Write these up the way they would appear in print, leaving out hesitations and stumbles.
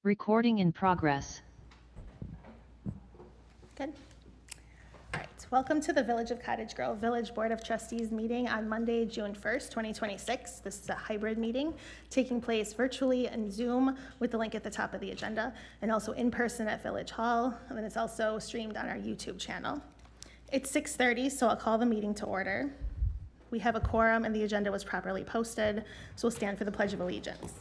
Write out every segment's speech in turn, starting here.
Recording in progress. Good. All right, welcome to the Village of Cottage Grove Village Board of Trustees meeting on Monday, June 1st, 2026. This is a hybrid meeting taking place virtually in Zoom with the link at the top of the agenda, and also in person at Village Hall, and then it's also streamed on our YouTube channel. It's 6:30, so I'll call the meeting to order. We have a quorum and the agenda was properly posted, so we'll stand for the Pledge of Allegiance.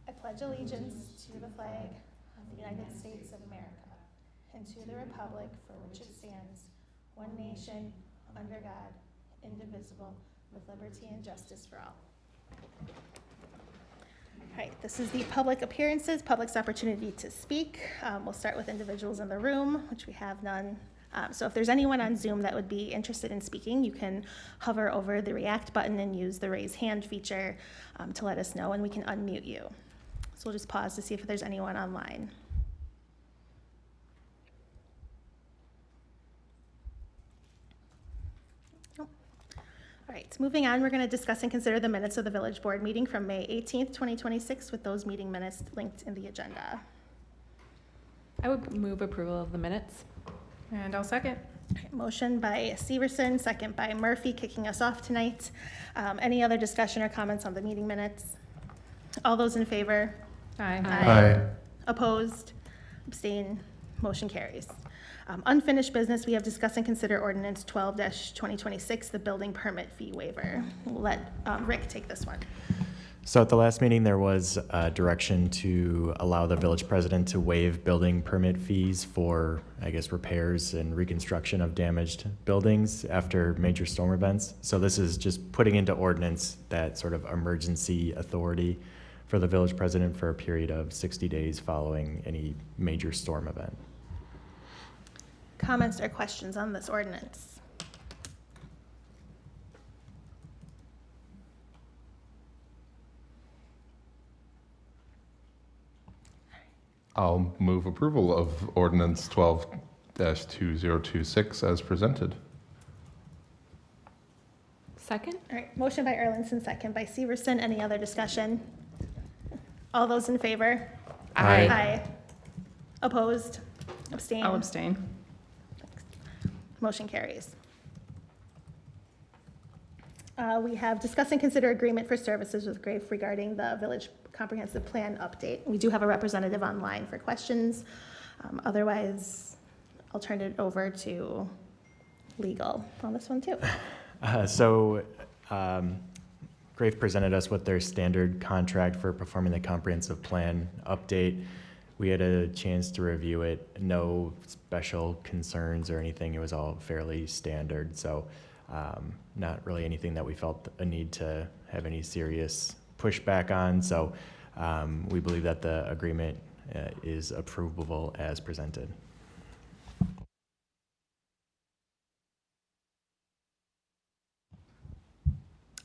I pledge allegiance to the flag of the United States of America and to the republic for which it stands, one nation, under God, indivisible, with liberty and justice for all. All right, this is the public appearances, public's opportunity to speak. We'll start with individuals in the room, which we have none. So if there's anyone on Zoom that would be interested in speaking, you can hover over the react button and use the raise hand feature to let us know, and we can unmute you. So we'll just pause to see if there's anyone online. Nope. All right, moving on, we're going to discuss and consider the minutes of the village board meeting from May 18th, 2026, with those meeting minutes linked in the agenda. I would move approval of the minutes. And I'll second. All right, motion by Severson, second by Murphy, kicking us off tonight. Any other discussion or comments on the meeting minutes? All those in favor? Aye. Aye. Opposed? Abstain? Motion carries. Unfinished business, we have discuss and consider ordinance 12-2026, the building permit fee waiver. We'll let Rick take this one. So at the last meeting, there was a direction to allow the village president to waive building permit fees for, I guess, repairs and reconstruction of damaged buildings after major storm events. So this is just putting into ordinance that sort of emergency authority for the village president for a period of 60 days following any major storm event. Comments or questions on this ordinance? I'll move approval of ordinance 12-2026 as presented. Second? All right, motion by Erlandson, second by Severson. Any other discussion? All those in favor? Aye. Aye. Opposed? Abstain? I'll abstain. Motion carries. We have discuss and consider agreement for services with Grafe regarding the village comprehensive plan update. We do have a representative online for questions. Otherwise, I'll turn it over to legal on this one too. Grafe presented us with their standard contract for performing the comprehensive plan update. We had a chance to review it. No special concerns or anything. It was all fairly standard. So not really anything that we felt a need to have any serious pushback on. So we believe that the agreement is approvable as presented.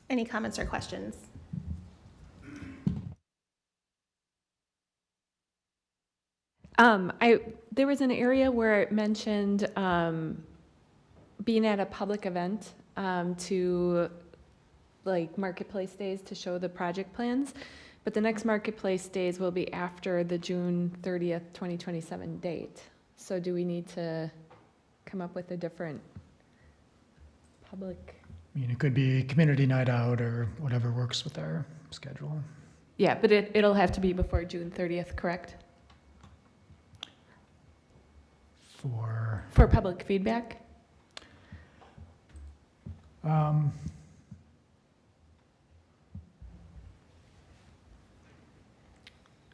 Any comments or questions? There was an area where it mentioned being at a public event to like marketplace days to show the project plans, but the next marketplace days will be after the June 30th, 2027 date. So do we need to come up with a different public? I mean, it could be community night out or whatever works with our schedule. Yeah, but it'll have to be before June 30th, correct? For public feedback?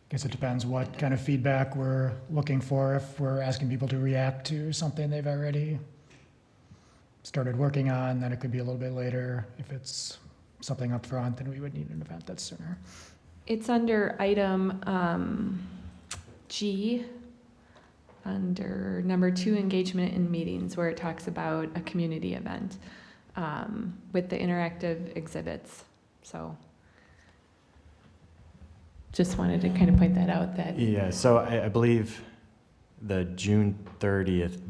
Guess it depends what kind of feedback we're looking for. If we're asking people to react to something they've already started working on, then it could be a little bit later. If it's something up front, then we would need an event that's sooner. It's under item G, under number 2, engagement in meetings, where it talks about a community event with the interactive exhibits. So just wanted to kind of point that out. That Yeah, so I believe the June 30th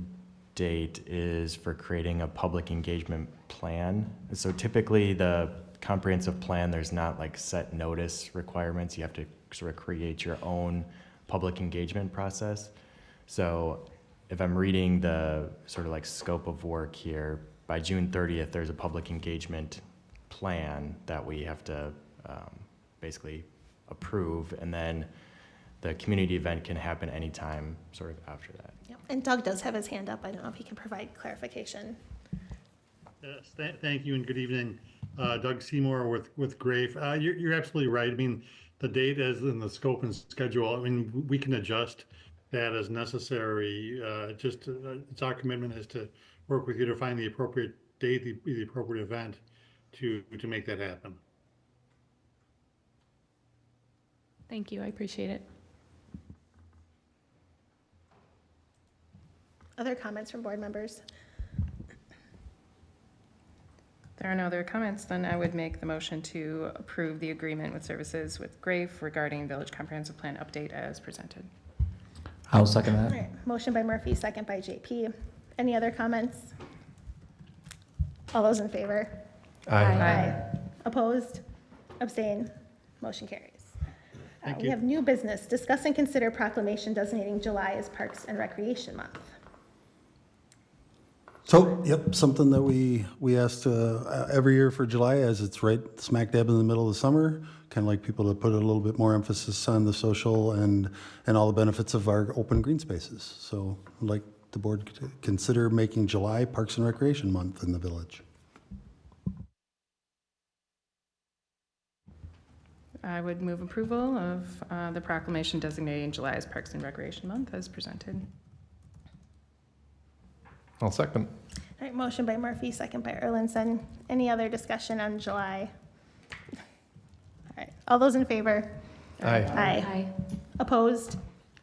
date is for creating a public engagement plan. So typically the comprehensive plan, there's not like set notice requirements. You have to sort of create your own public engagement process. So if I'm reading the sort of like scope of work here, by June 30th, there's a public engagement plan that we have to basically approve, and then the community event can happen anytime sort of after that. Yep. And Doug does have his hand up. I don't know if he can provide clarification. Yes, thank you and good evening. Doug Seymour with Grafe. You're absolutely right. I mean, the date is in the scope and schedule. I mean, we can adjust that as necessary. It's our commitment is to work with you to find the appropriate date, the appropriate event to make that happen. Thank you, I appreciate it. Other comments from board members? There are no other comments, then I would make the motion to approve the agreement with services with Grafe regarding Village Comprehensive Plan update as presented. I'll second All that. right, motion by Murphy, second by JP. Any other comments? All those in favor? Aye. Opposed? Abstain? Motion carries. Thank We you. have new business. Discuss and consider proclamation designating July as Parks and Recreation Month. So, yep, something that we asked every year for July, as it's right smack dab in the middle of the summer. Kind of like people to put a little bit more emphasis on the social and all the benefits of our open green spaces. So I'd like the board to consider making July Parks and Recreation Month in the village. I would move approval of the proclamation designating July as Parks and Recreation Month as presented. I'll second. All right, motion by Murphy, second by Erlinson. Any other discussion on July? All right, all those in favor? Aye. Aye. Opposed?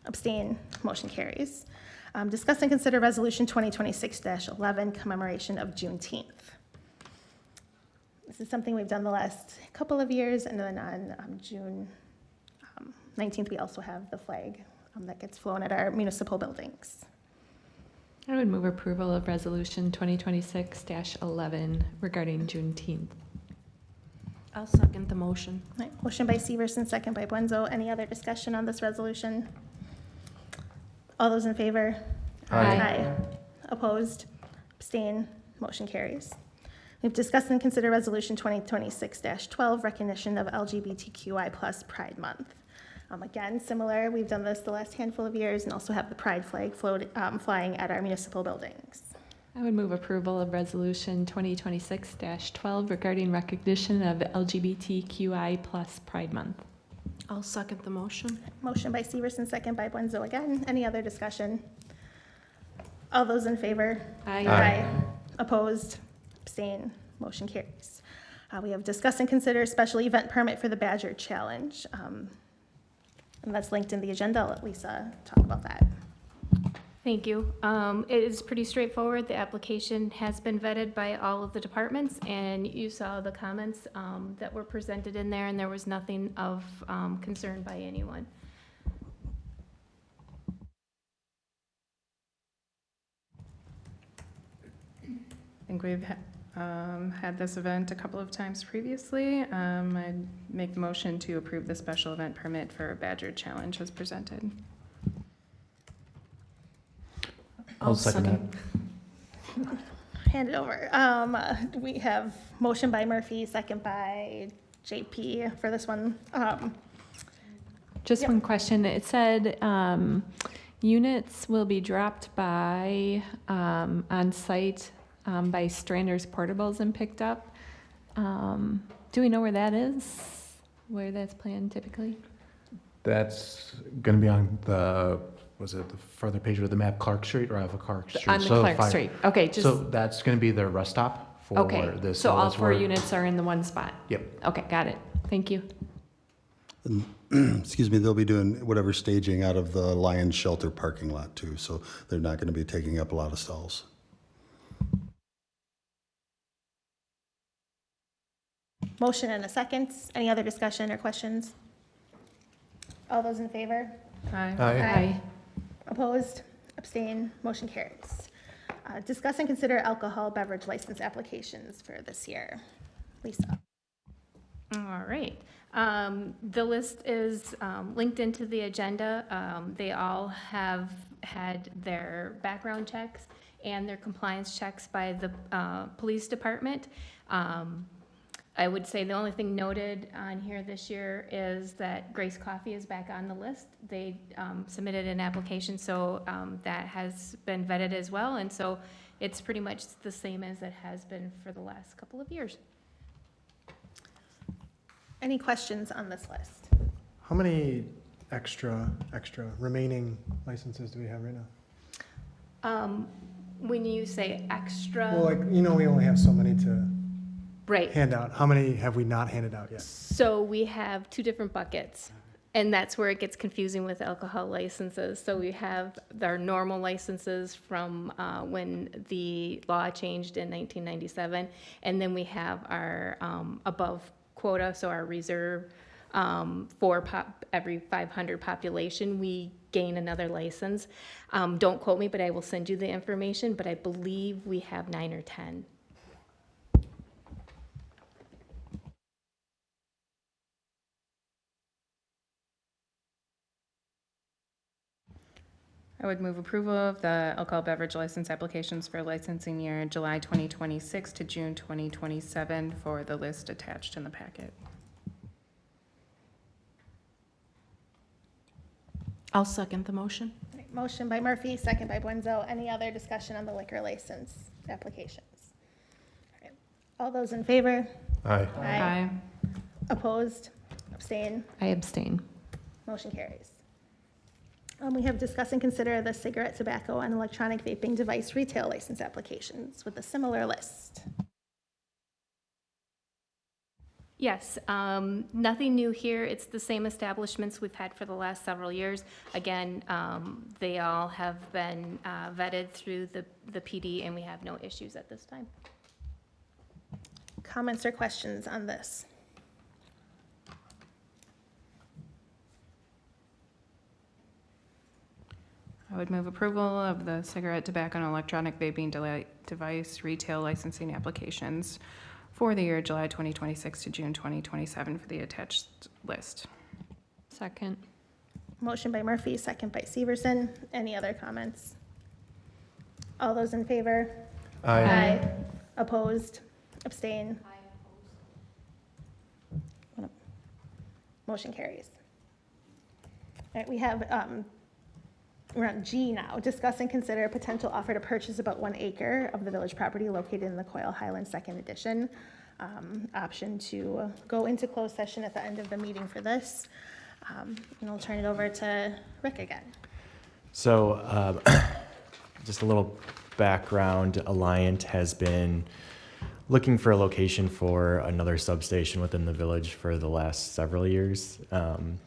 Abstain? Motion carries. Discuss and consider Resolution 2026-11, commemoration of Juneteenth. This is something we've done the last couple of years, and then on June 19th, we also have the flag that gets flown at our municipal buildings. I would move approval of Resolution 2026-11 regarding Juneteenth. I'll second the motion. All right, motion by Severson, second by Buenzo. Any other discussion on this resolution? All those in favor? Aye. Opposed? Abstain? Motion carries. We've discussed and considered Resolution 2026-12, recognition of LGBTQI+ Pride Month. Again, similar, we've done this the last handful of years and also have the Pride flag flying at our municipal buildings. I would move approval of Resolution 2026-12 regarding recognition of LGBTQI+ Pride Month. I'll second the motion. Motion by Severson, second by Buenzo again. Any other discussion? All those in favor? Aye. Opposed? Abstain? Motion carries. We have discuss and consider special event permit for the Badger Challenge. And that's linked in the agenda. I'll let Lisa talk about that. Thank you. It is pretty straightforward. The application has been vetted by all of the departments, and you saw the comments that were presented in there, and there was nothing of concern by anyone. I think we've had this event a couple of times previously. I'd make the motion to approve the special event permit for Badger Challenge as presented. I'll second that. Hand it over. We have motion by Murphy, second by JP for this one. Just Yep. one question. It said units will be dropped by on site by Strander's Portables and picked up. Do we know where that is? Where that's planned typically? That's going to be on the, was it the further page of the map, Clark Street or off of Clark Street? On the So Clark fire- Street. Okay, just, So that's going to be the rest stop for okay. this. So all that's four where- units are in the one spot? Yep. Okay, got it. Thank you. Excuse me, they'll be doing whatever staging out of the Lions Shelter parking lot too, so they're not going to be taking up a lot of stalls. Motion and a second. Any other discussion or questions? All those in favor? Aye. Aye. Opposed? Abstain? Motion carries. Discuss and consider alcohol beverage license applications for this year. Lisa. All right. The list is linked into the agenda. They all have had their background checks and their compliance checks by the police department. I would say the only thing noted on here this year is that Grace Coffee is back on the list. They submitted an application, so that has been vetted as well. And so it's pretty much the same as it has been for the last couple of years. Any questions on this list? How many extra remaining licenses do we have right now? When you say extra. Well, like, we only have so many to Right. hand out. How many have we not handed out yet? So we have two different buckets, and that's where it gets confusing with alcohol licenses. So we have our normal licenses from when the law changed in 1997, and then we have our above quota, so our reserve for every 500 population, we gain another license. Don't quote me, but I will send you the information, but I believe we have 9 or 10. I would move approval of the alcohol beverage license applications for licensing year July 2026 to June 2027 for the list attached in the packet. I'll second the motion. All right, motion by Murphy, second by Buenzo. Any other discussion on the liquor license applications? All right, all those in favor? Aye. Aye. Opposed? Abstain? I abstain. Motion carries. We have discuss and consider the cigarette, tobacco, and electronic vaping device retail license applications with a similar list. Yes, nothing new here. It's the same establishments we've had for the last several years. Again, they all have been vetted through the PD, and we have no issues at this time. Comments or questions on this? I would move approval of the cigarette, tobacco, and electronic vaping device retail licensing applications for the year July 2026 to June 2027 for the attached list. Second. Motion by Murphy, second by Severson. Any other comments? All those in favor? Aye. Opposed? Abstain? Motion carries. All right, we have, we're on G now. Discuss and consider a potential offer to purchase about 1 acre of the village property located in the Coyle Highlands Second Edition. Option to go into closed session at the end of the meeting for this. And I'll turn it over to Rick again. So just a little background, Alliant has been looking for a location for another substation within the village for the last several years.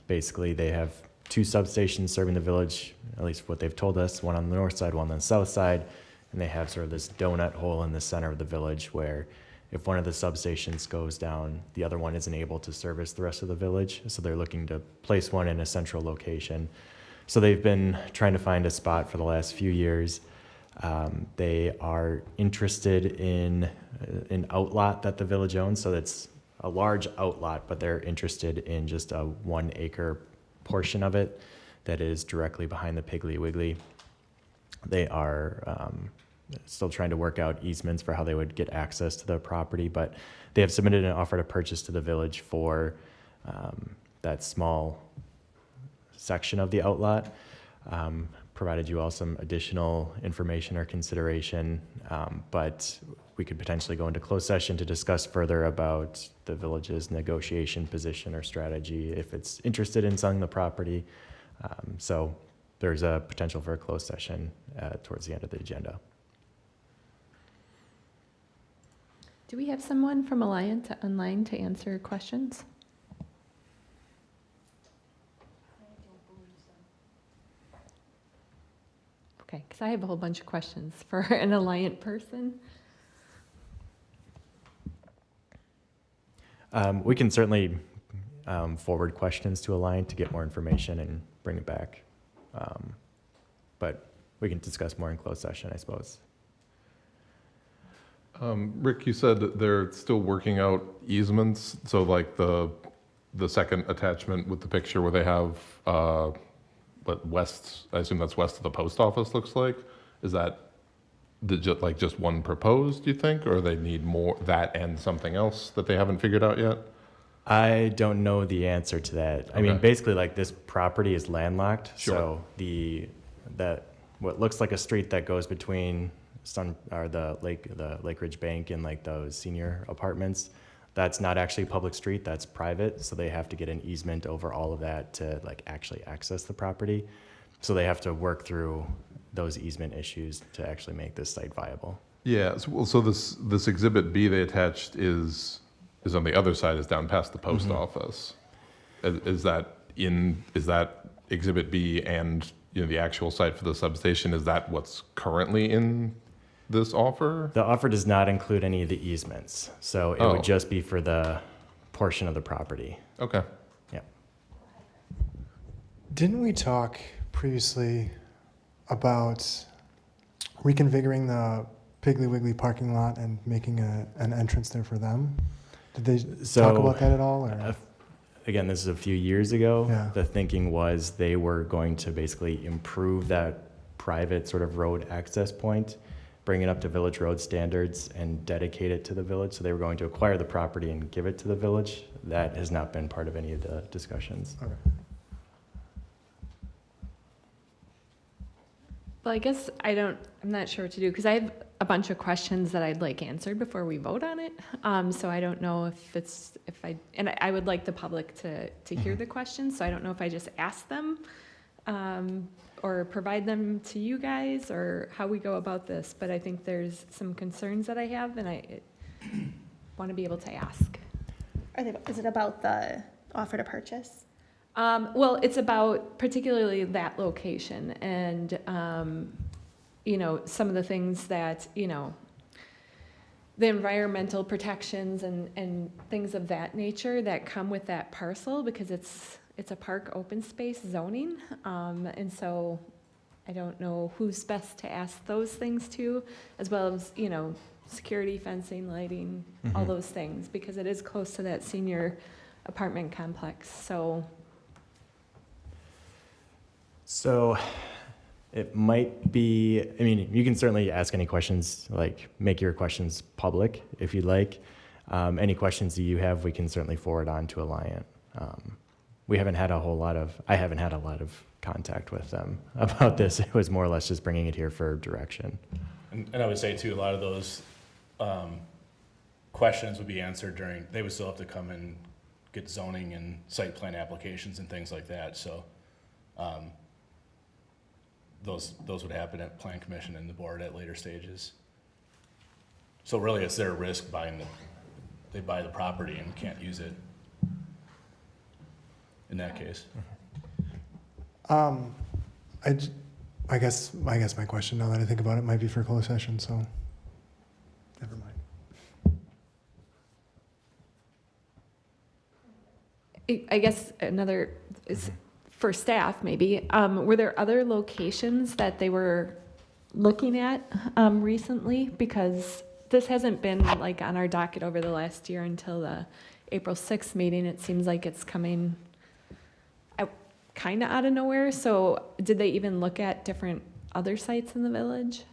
Basically, they have 2 substations serving the village, at least what they've told us, one on the north side, one on the south side, and they have sort of this donut hole in the center of the village where if one of the substations goes down, the other one isn't able to service the rest of the village, so they're looking to place one in a central location. So they've been trying to find a spot for the last few years. They are interested in an outlot that the village owns, so it's a large outlot, but they're interested in just a 1 acre portion of it that is directly behind the Piggly Wiggly. They are still trying to work out easements for how they would get access to the property, but they have submitted an offer to purchase to the village for that small section of the outlot. Provided you all some additional information or consideration, but we could potentially go into closed session to discuss further about the village's negotiation position or strategy if it's interested in selling the property. So there's a potential for a closed session towards the end of the agenda. Do we have someone from Alliant online to answer questions? Okay, because I have a whole bunch of questions for an Alliant person. We can certainly forward questions to Alliant to get more information and bring it back. But we can discuss more in closed session, I suppose. Rick, you said that they're still working out easements, so like the second attachment with the picture where they have, what, west, I assume that's west of the post office looks like? Is that just one proposed, do you think, or they need more, that and something else that they haven't figured out yet? I don't know the answer to that. I mean, Okay. basically, like, this property is landlocked, Sure. so what looks like a street that goes between the Lake Ridge Bank and like those senior apartments, that's not actually a public street, that's private, so they have to get an easement over all of that to like actually access the property. So they have to work through those easement issues to actually make this site viable. Yeah, so this Exhibit B they attached is on the other side, is down past the post office. Is that Exhibit B and, you know, the actual site for the substation, is that what's currently in this offer? The offer does not include any of the easements, so it would just be for the portion of the property. Okay. Yeah. Didn't we talk previously about reconfiguring the Piggly Wiggly parking lot and making an entrance there for them? Did they talk about that at all? Or? Again, this is a few years ago. Yeah. The thinking was they were going to basically improve that private sort of road access point, bring it up to village road standards and dedicate it to the village. So they were going to acquire the property and give it to the village. That has not been part of any of the discussions. Okay. Well, I guess I'm not sure what to do because I have a bunch of questions that I'd like answered before we vote on it. So I don't know and I would like the public to hear the questions. So I don't know if I just ask them or provide them to you guys or how we go about this. But I think there's some concerns that I have and I want to be able to ask. Is it about the offer to purchase? Well, it's about particularly that location and, some of the things that, the environmental protections and things of that nature that come with that parcel because it's a park open space zoning. And so I don't know who's best to ask those things to, as well as, security, fencing, lighting, all those things, because it is close to that senior apartment complex. So it might be, I mean, you can certainly ask any questions, like make your questions public if you'd like. Any questions that you have, we can certainly forward on to Alliant. I haven't had a lot of contact with them about this. It was more or less just bringing it here for direction. And I would say too, a lot of those questions would be answered they would still have to come and get zoning and site plan applications and things like that. So those would happen at Plan Commission and the board at later stages. So really it's their risk they buy the property and can't use it in that case. I guess my question, now that I think about it, might be for closed session, so never mind. I guess another is for staff maybe. Were there other locations that they were looking at recently? Because this hasn't been like on our docket over the last year until the April 6th meeting. It seems like it's coming kind of out of nowhere. So did they even look at different other sites in the village?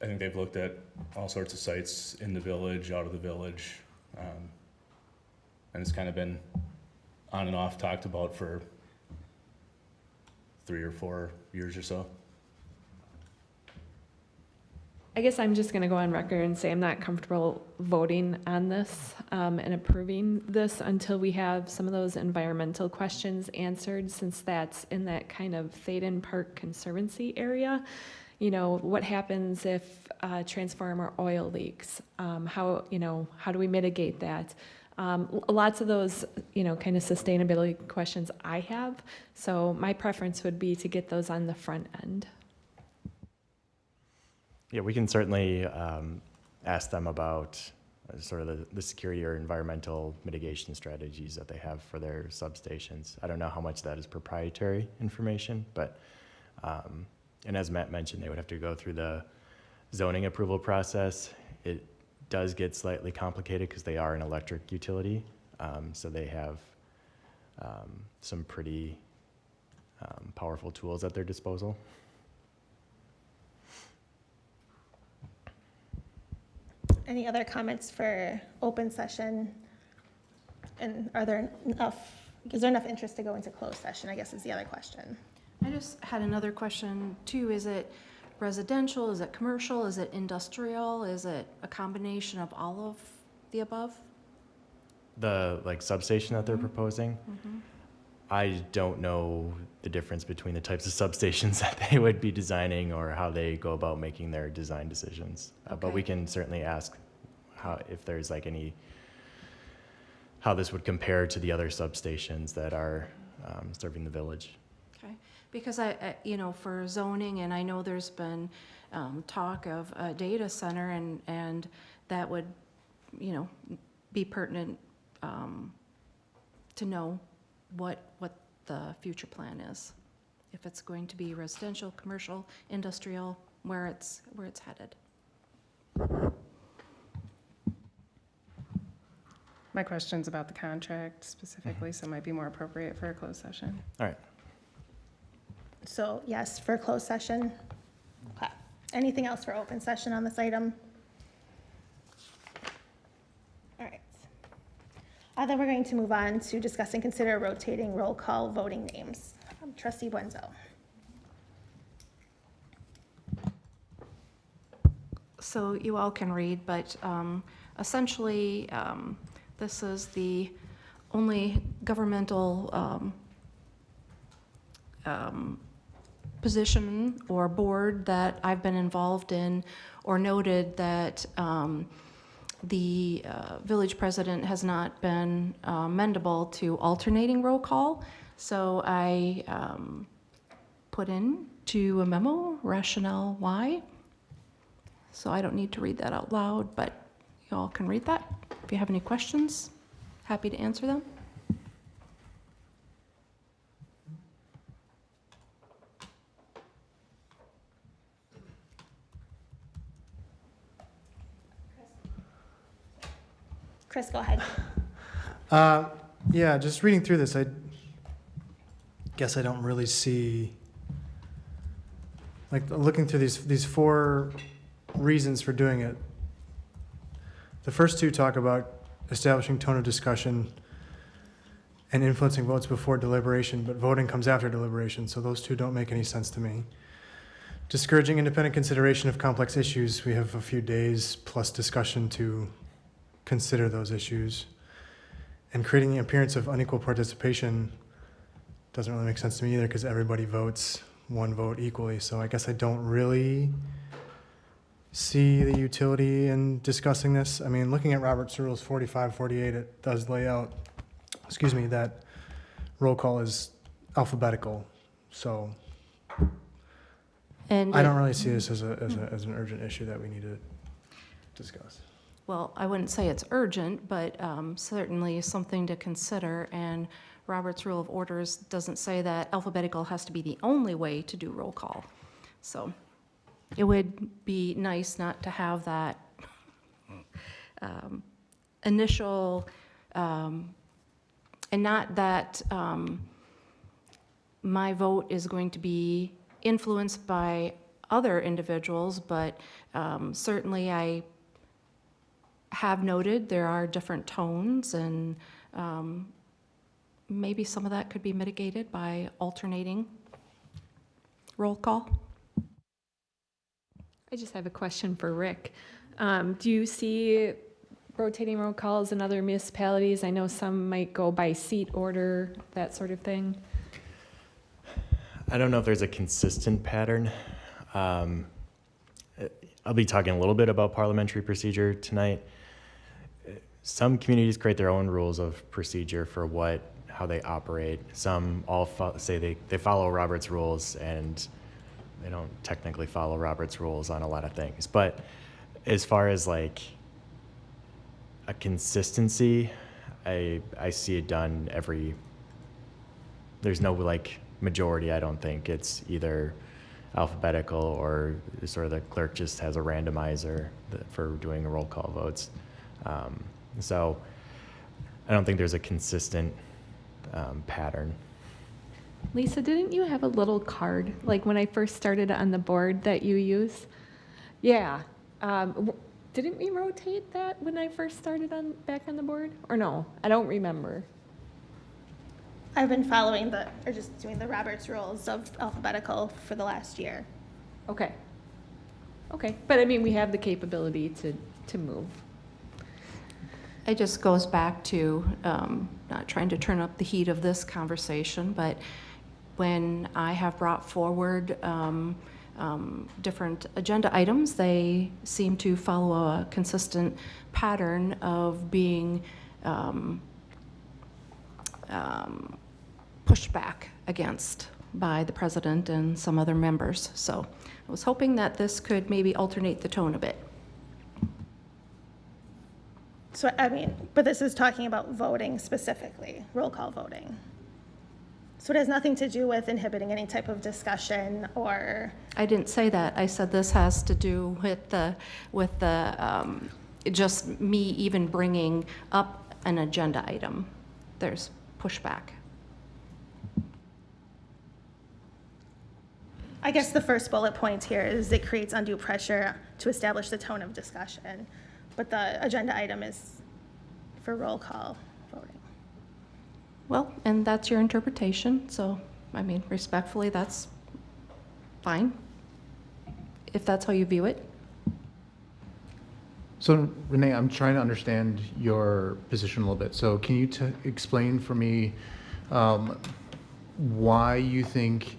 I think they've looked at all sorts of sites in the village, out of the village. And it's kind of been on and off talked about for 3 or 4 years or so. I guess I'm just going to go on record and say I'm not comfortable voting on this and approving this until we have some of those environmental questions answered, since that's in that kind of Thaden Park Conservancy area. What happens if transformer oil leaks? How do we mitigate that? Lots of those, kind of sustainability questions I have. So my preference would be to get those on the front end. Yeah, we can certainly ask them about sort of the security or environmental mitigation strategies that they have for their substations. I don't know how much that is proprietary information, but, and as Matt mentioned, they would have to go through the zoning approval process it does get slightly complicated because they are an electric utility. So they have some pretty powerful tools at their disposal. Any other comments for open session? And is there enough interest to go into closed session, I guess is the other question. I just had another question too. Is it residential? Is it commercial? Is it industrial? Is it a combination of all of the above? The substation that they're proposing, I don't know the difference between the types of substations that they would be designing or how they go about making their design decisions. But we can certainly ask if there's how this would compare to the other substations that are serving the village. Okay, because for zoning, and I know there's been talk of a data center, and that would, be pertinent to know what the future plan is, if it's going to be residential, commercial, industrial, where it's headed. My question's about the contract specifically, so it might be more appropriate for a closed session. All right. So yes, for closed session. Okay. Anything else for open session on this item? All right. Then we're going to move on to discuss and consider rotating roll call voting names. Trustee Buenzo. So you all can read, but essentially, this is the only governmental position or board that I've been involved in or noted that the village president has not been amendable to alternating roll call. So I put into a memo rationale why. So I don't need to read that out loud, but you all can read that. If you have any questions, happy to answer them. Chris, go ahead. Yeah, just reading through this, I guess I don't really see, looking through these four reasons for doing it. The first two talk about establishing tone of discussion and influencing votes before deliberation, but voting comes after deliberation, so those two don't make any sense to me. Discouraging independent consideration of complex issues, we have a few days plus discussion to consider those issues. And creating the appearance of unequal participation doesn't really make sense to me either, because everybody votes one vote equally, so I guess I don't really see the utility in discussing this. I mean, looking at Robert's Rules 45, 48, it does lay out, that roll call is alphabetical. So And I don't really see this as an urgent issue that we need to discuss. Well, I wouldn't say it's urgent, but certainly something to consider. And Robert's Rule of Orders doesn't say that alphabetical has to be the only way to do roll call. So it would be nice not to have that initial, and not that my vote is going to be influenced by other individuals, but certainly I have noted there are different tones, and maybe some of that could be mitigated by alternating roll call. I just have a question for Rick. Do you see rotating roll calls in other municipalities? I know some might go by seat order, that sort of thing. I don't know if there's a consistent pattern. I'll be talking a little bit about parliamentary procedure tonight. Some communities create their own rules of procedure for how they operate. Some say they follow Robert's rules, and they don't technically follow Robert's rules on a lot of things. But as far as a consistency, I see it done there's no majority, I don't think. It's either alphabetical, or sort of the clerk just has a randomizer for doing roll call votes. So I don't think there's a consistent pattern. Lisa, didn't you have a little card, like when I first started on the board, that you use? Yeah. Didn't we rotate that when I first started back on the board? Or no? I don't remember. I've been following just doing the Roberts rules of alphabetical for the last year. Okay. Okay, but I mean, we have the capability to move. It just goes back to, not trying to turn up the heat of this conversation, but when I have brought forward different agenda items, they seem to follow a consistent pattern of being pushed back against by the president and some other members. So I was hoping that this could maybe alternate the tone a bit. So, I mean, but this is talking about voting specifically, roll call voting. So it has nothing to do with inhibiting any type of discussion or... I didn't say that. I said this has to do with just me even bringing up an agenda item. There's pushback. I guess the first bullet point here is it creates undue pressure to establish the tone of discussion, but the agenda item is for roll call voting. Well, and that's your interpretation, so, I mean, respectfully, that's fine, if that's how you view it. So Renee, I'm trying to understand your position a little bit. So can you explain for me why you think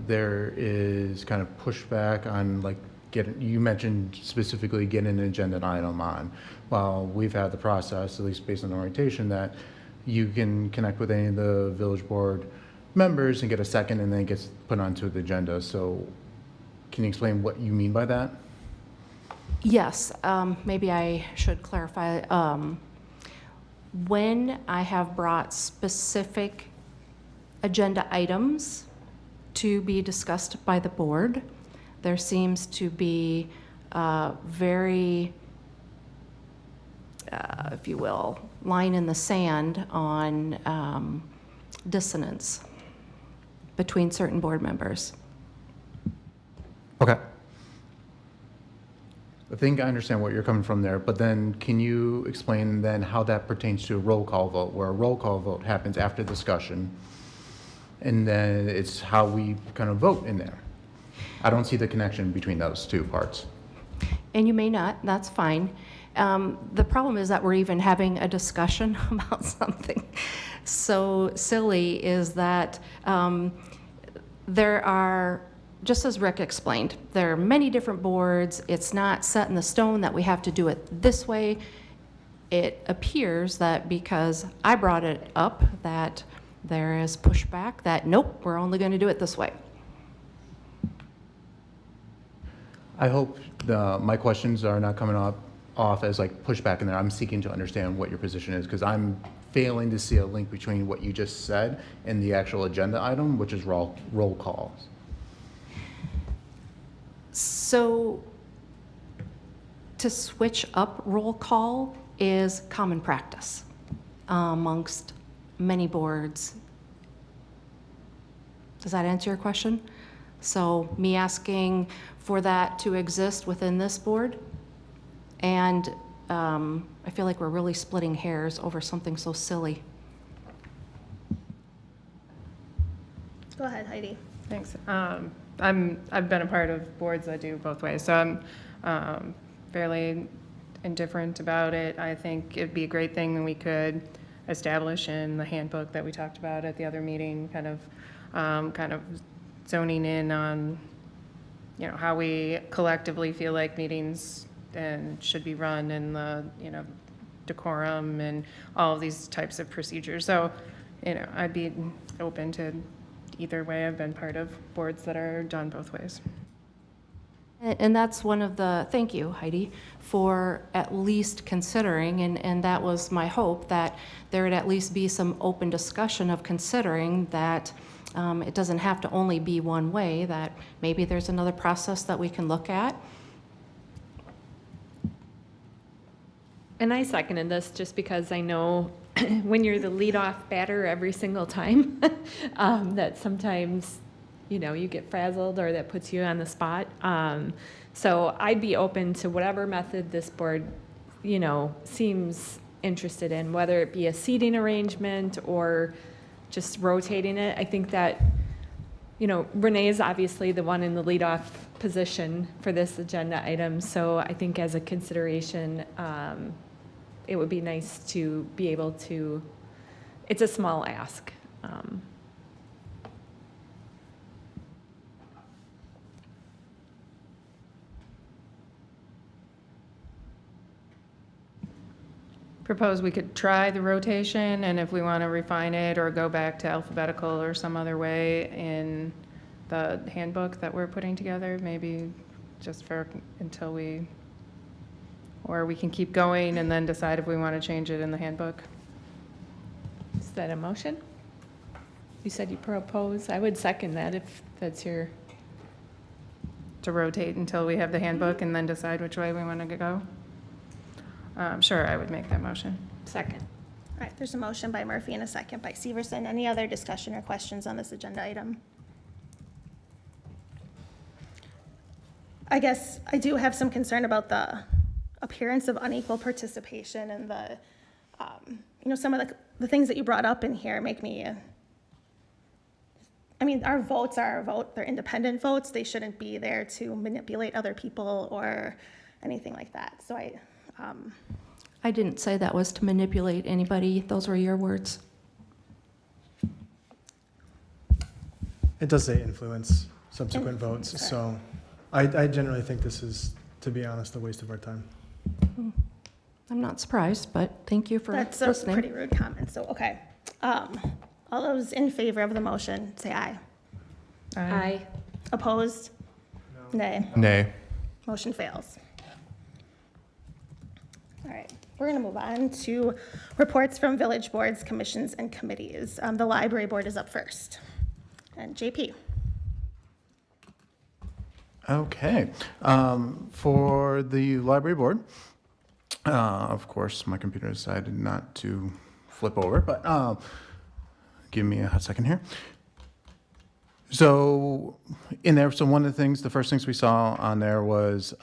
there is kind of pushback on, like, you mentioned specifically getting an agenda item on. Well, we've had the process, at least based on the orientation, that you can connect with any of the village board members and get a second, and then it gets put onto the agenda. So can you explain what you mean by that? Yes, maybe I should clarify. When I have brought specific agenda items to be discussed by the board, there seems to be very, if you will, line in the sand on dissonance between certain board members. Okay. I think I understand what you're coming from there, but then can you explain then how that pertains to a roll call vote, where a roll call vote happens after discussion, and then it's how we kind of vote in there? I don't see the connection between those two parts. And you may not, that's fine. The problem is that we're even having a discussion about something so silly, is that there are, just as Rick explained, there are many different boards. It's not set in the stone that we have to do it this way. It appears that because I brought it up, that there is pushback that, nope, we're only going to do it this way. I hope my questions are not coming off as like pushback in there. I'm seeking to understand what your position is, because I'm failing to see a link between what you just said and the actual agenda item, which is roll calls. So to switch up roll call is common practice amongst many boards. Does that answer your question? So me asking for that to exist within this board, and I feel like we're really splitting hairs over something so silly. Go ahead, Heidi. Thanks. I've been a part of boards that do both ways, so I'm fairly indifferent about it. I think it'd be a great thing that we could establish in the handbook that we talked about at the other meeting, kind of zoning in on, you know, how we collectively feel like meetings and should be run, and the, you know, decorum and all of these types of procedures. So, you know, I'd be open to either way. I've been part of boards that are done both ways. And that's one of the, thank you, Heidi, for at least considering, and that was my hope, that there would at least be some open discussion of considering that It doesn't have to only be one way, that maybe there's another process that we can look at. And I seconded this just because I know when you're the leadoff batter every single time, that sometimes, you get frazzled or that puts you on the spot. So I'd be open to whatever method this board, seems interested in, whether it be a seating arrangement or just rotating it. I think that, Renee is obviously the one in the leadoff position for this agenda item. So I think as a consideration, it would be nice to be able to, it's a small ask. Propose we could try the rotation, and if we want to refine it or go back to alphabetical or some other way in the handbook that we're putting together, maybe just until or we can keep going and then decide if we want to change it in the handbook. Is that a motion? You said you propose. I would second that if that's your. To rotate until we have the handbook and then decide which way we want to go? Sure, I would make that motion. Second. All right, there's a motion by Murphy and a second by Severson. Any other discussion or questions on this agenda item? I guess I do have some concern about the appearance of unequal participation and the, some of the things that you brought up in here make me, our votes are our vote. They're independent votes. They shouldn't be there to manipulate other people or anything like that. So I didn't say that was to manipulate anybody. Those were your words. It does say influence subsequent votes, Correct. so I generally think this is, to be honest, a waste of our time. I'm not surprised, but thank you for That's listening. a pretty rude comment, so, okay. All those in favor of the motion, say aye. Aye. Opposed? Nay. Nay. Motion fails. All right, we're going to move on to reports from village boards, commissions, and committees. The library board is up first. And JP. Okay. For the library board, of course, my computer decided not to flip over, but give me a hot second here. So in there, so one of the first things we saw on there was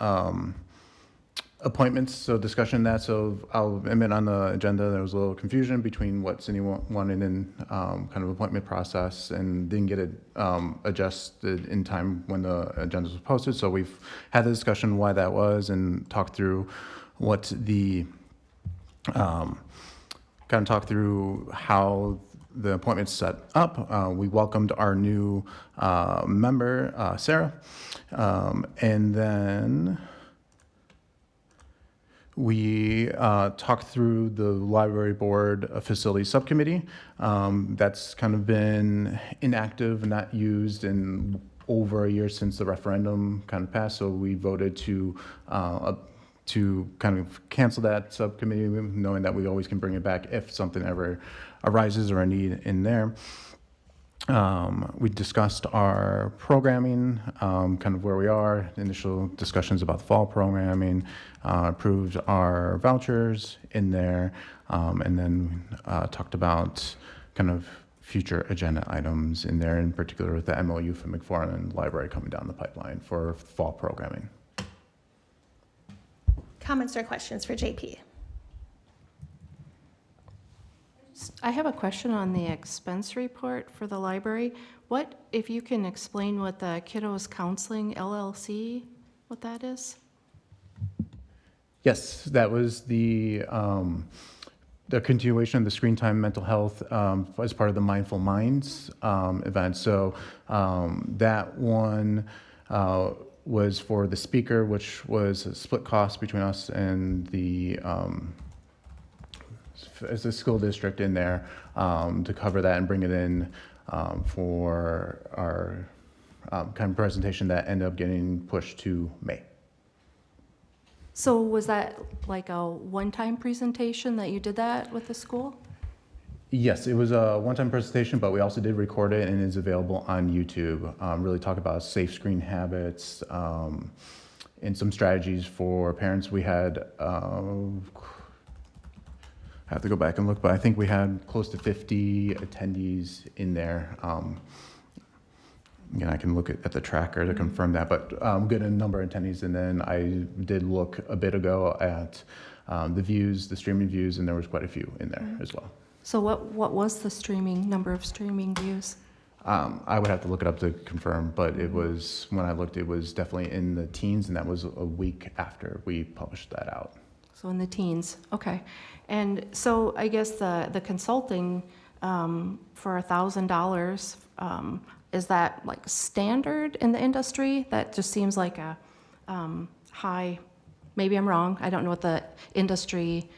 appointments, so discussion that. So I'll admit on the agenda, there was a little confusion between what Cindy wanted in kind of appointment process and didn't get it adjusted in time when the agenda was posted. So we've had the discussion why that was and talked through what the, kind of talk through how the appointment's set up. We welcomed our new member, Sarah. And then we talked through the library board facility subcommittee. That's kind of been inactive and not used in over a year since the referendum kind of passed. So we voted to kind of cancel that subcommittee, knowing that we always can bring it back if something ever arises or a need in there. We discussed our programming, kind of where we are, initial discussions about the fall programming, approved our vouchers in there, and then talked about kind of future agenda items in there, in particular with the MOU for McFarland Library coming down the pipeline for fall programming. Comments or questions for JP? I have a question on the expense report for the library. What, if you can explain what the Kiddos Counseling LLC, what that is? Yes, that was the continuation of the Screen Time Mental Health as part of the Mindful Minds event. So that one was for the speaker, which was a split cost between us and the as a school district in there to cover that and bring it in for our kind of presentation that ended up getting pushed to May. So was that like a one-time presentation that you did that with the school? Yes, it was a one-time presentation, but we also did record it and it's available on YouTube. Really talk about safe screen habits and some strategies for parents. We had, I have to go back and look, but I think we had close to 50 attendees in there. Again, I can look at the tracker to confirm that, but good a number of attendees. And then I did look a bit ago at the views, the streaming views, and there was quite a few in there as well. So what was the number of streaming views? I would have to look it up to confirm, but it was, when I looked, it was definitely in the teens, and that was a week after we published that out. So in the teens, okay. And so I guess the consulting for $1,000, is that like standard in the industry? That just seems like a high, maybe I'm wrong, I don't know what the industry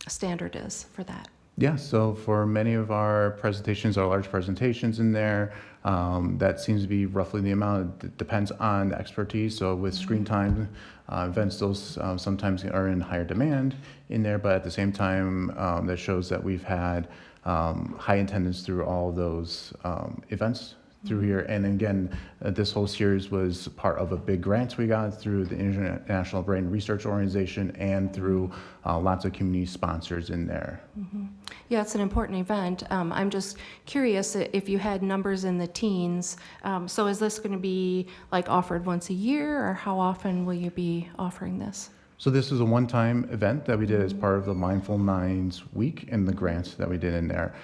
standard is for that. Yeah, so for many of our presentations, our large presentations in there, that seems to be roughly the amount. It depends on the expertise. So with screen time events, those sometimes are in higher demand in there, but at the same time, that shows that we've had high attendance through all of those events through here. And again, this whole series was part of a big grant we got through the International Brain Research Organization and through lots of community sponsors in there. Mm-hmm. Yeah, it's an important event. I'm just curious if you had numbers in the teens. So is this going to be like offered once a year, or how often will you be offering this? So this is a one-time event that we did as part of the Mindful Minds Week and the grants that we did in there.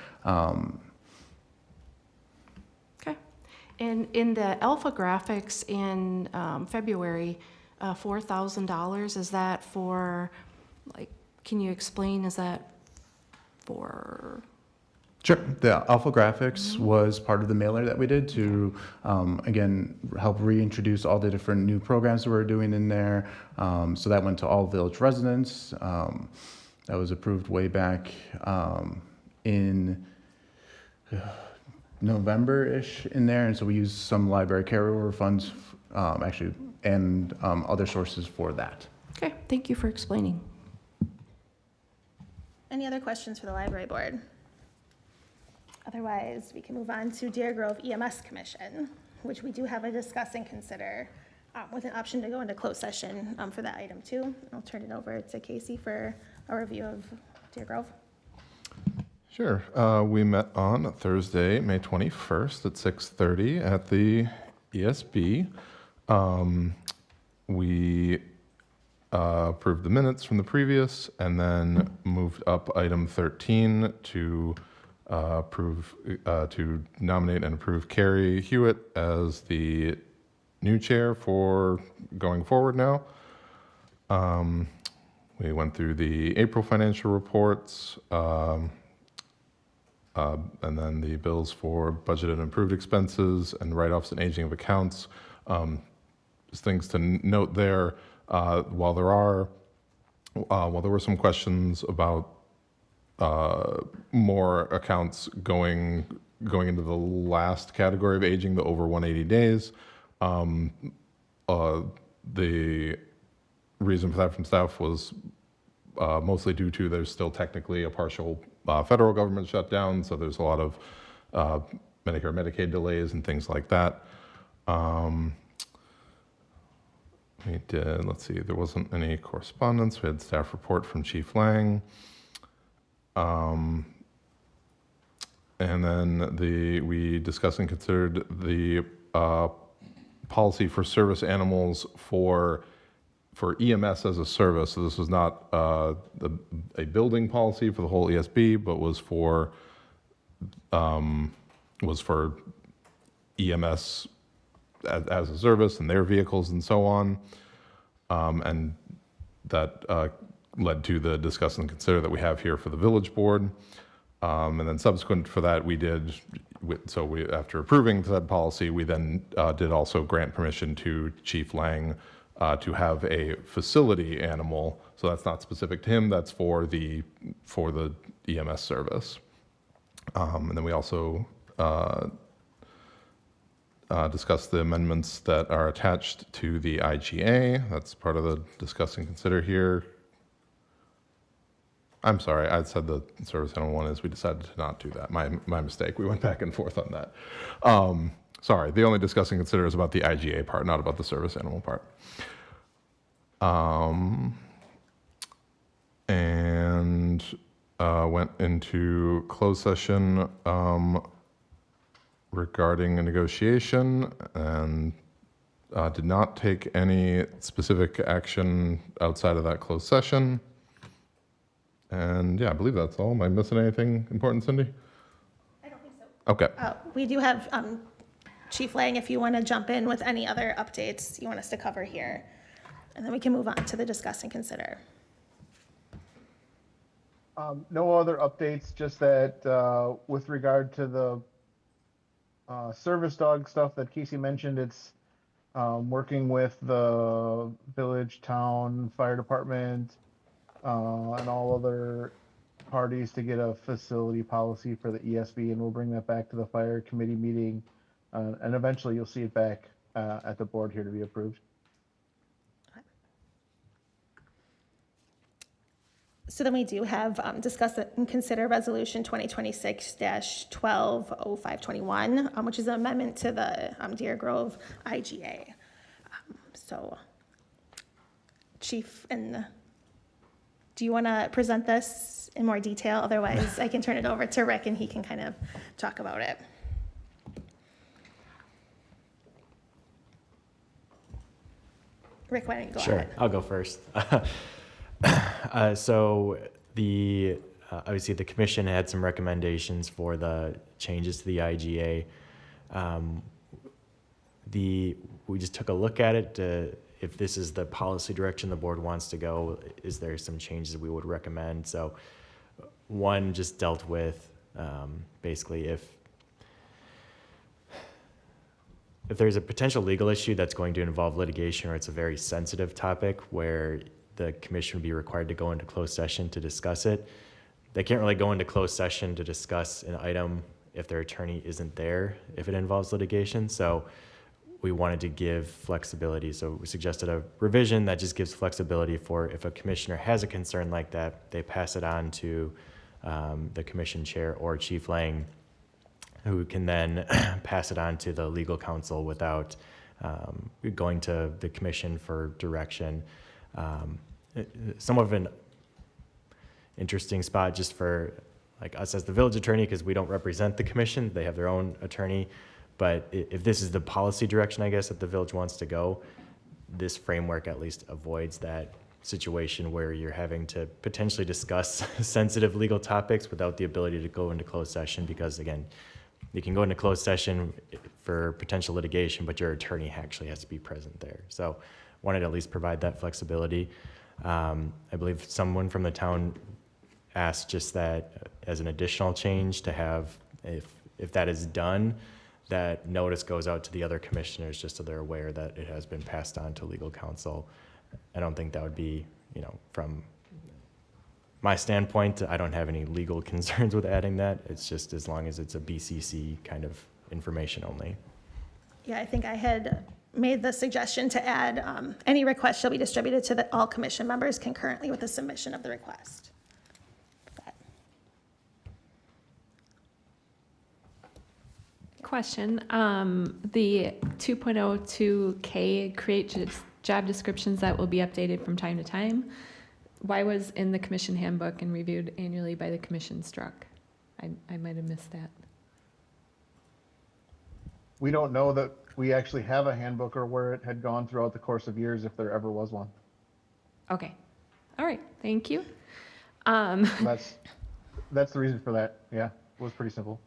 Okay. And in the alpha graphics in February, $4,000, is that for, like, can you explain, is that for? Sure. The Alpha Graphics was part of the mailer that we did to, again, help reintroduce all the different new programs that we're doing in there. So that went to all village residents. That was approved way back in November-ish in there. And so we used some library carryover funds, actually, and other sources for that. Okay, thank you for explaining. Any other questions for the library board? Otherwise, we can move on to Deer Grove EMS Commission, which we do have a discuss and consider with an option to go into closed session for that item too. I'll turn it over to Casey for a review of Deer Grove. Sure. We met on Thursday, May 21st at 6:30 at the ESB. We approved the minutes from the previous and then moved up item 13 to to nominate and approve Carrie Hewitt as the new chair for going forward now. We went through the April financial reports and then the bills for budgeted and approved expenses and write-offs and aging of accounts. Just things to note there. While there were some questions about more accounts going into the last category of aging, the over 180 days. The reason for that from staff was mostly due to there's still technically a partial federal government shutdown, so there's a lot of Medicare, Medicaid delays and things like that. We did, let's see, there wasn't any correspondence. We had staff report from Chief Lang. And then we discussed and considered the policy for service animals for EMS as a service. So this was not a building policy for the whole ESB, but was for EMS as a service and their vehicles and so on. And that led to the discuss and consider that we have here for the village board. And then subsequent for that, after approving that policy, we then did also grant permission to Chief Lang to have a facility animal. So that's not specific to him, that's for the EMS service. And then we also discuss the amendments that are attached to the IGA. That's part of the discuss and consider here. I'm sorry, I said the service animal one is, we decided to not do that. My mistake. We went back and forth on that. Sorry, the only discuss and consider is about the IGA part, not about the service animal part. And went into closed session regarding a negotiation and did not take any specific action outside of that closed session. And yeah, I believe that's all. Am I missing anything important, Cindy? I don't think so. Okay. We do have Chief Lang, if you want to jump in with any other updates you want us to cover here, and then we can move on to the discuss and consider. No other updates, just that with regard to the service dog stuff that Casey mentioned, it's working with the village, town, fire department, and all other parties to get a facility policy for the ESB, and we'll bring that back to the fire committee meeting, and eventually you'll see it back at the board here to be approved. So then we do have discuss and consider resolution 2026-120521, which is an amendment to the Deer Grove IGA. So Chief, do you want to present this in more detail? Otherwise, I can turn it over to Rick and he can kind of talk about it. Rick, why don't you go ahead? Sure, I'll go first. So obviously the commission had some recommendations for the changes to the IGA. We just took a look at it. If this is the policy direction the board wants to go, is there some changes we would recommend? So one just dealt with basically if there's a potential legal issue that's going to involve litigation, or it's a very sensitive topic where the commission would be required to go into closed session to discuss it. They can't really go into closed session to discuss an item if their attorney isn't there, if it involves litigation. So we wanted to give flexibility. So we suggested a revision that just gives flexibility for if a commissioner has a concern like that, they pass it on to the commission chair or Chief Lang, who can then pass it on to the legal counsel without going to the commission for direction. Somewhat of an interesting spot just for like us as the village attorney, because we don't represent the commission, they have their own attorney. But if this is the policy direction, I guess, that the village wants to go, this framework at least avoids that situation where you're having to potentially discuss sensitive legal topics without the ability to go into closed session, because again, you can go into closed session for potential litigation, but your attorney actually has to be present there. So wanted to at least provide that flexibility. I believe someone from the town asked just that as an additional change to have, if that is done, that notice goes out to the other commissioners just so they're aware that it has been passed on to legal counsel. I don't think that would be, from my standpoint, I don't have any legal concerns with adding that. It's just as long as it's a BCC kind of information only. Yeah, I think I had made the suggestion to add any request shall be distributed to all commission members concurrently with the submission of the request. Question, the 2.02K create job descriptions that will be updated from time to time, why was in the commission handbook and reviewed annually by the commission struck? I might have missed that. We don't know that we actually have a handbook or where it had gone throughout the course of years, if there ever was one. Okay, all right, thank you. That's the reason for that. Yeah, it was pretty simple.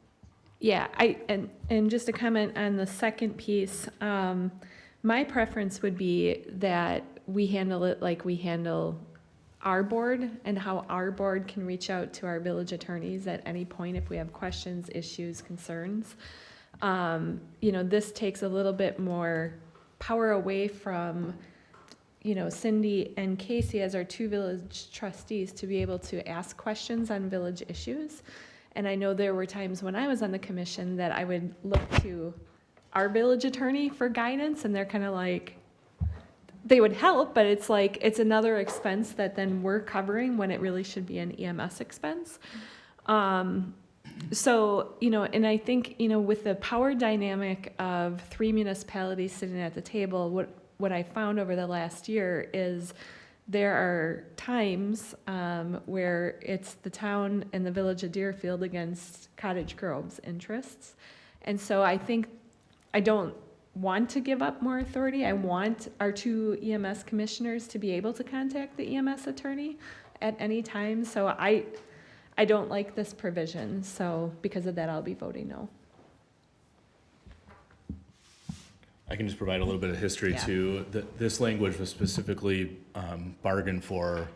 Yeah, and just to comment on the second piece, my preference would be that we handle it like we handle our board, and how our board can reach out to our village attorneys at any point if we have questions, issues, concerns. This takes a little bit more power away from, Cindy and Casey as our two village trustees to be able to ask questions on village issues. And I know there were times when I was on the commission that I would look to our village attorney for guidance, and they're kind of like, they would help, but it's like, it's another expense that then we're covering when it really should be an EMS expense. So, and I think, with the power dynamic of 3 municipalities sitting at the table, what I found over the last year is there are times where it's the town and the village of Deerfield against Cottage Grove's interests. And so I think I don't want to give up more authority. I want our 2 EMS commissioners to be able to contact the EMS attorney at any time. So I don't like this provision. So because of that, I'll be voting no. I can just provide a little bit of history too. This language was specifically bargained for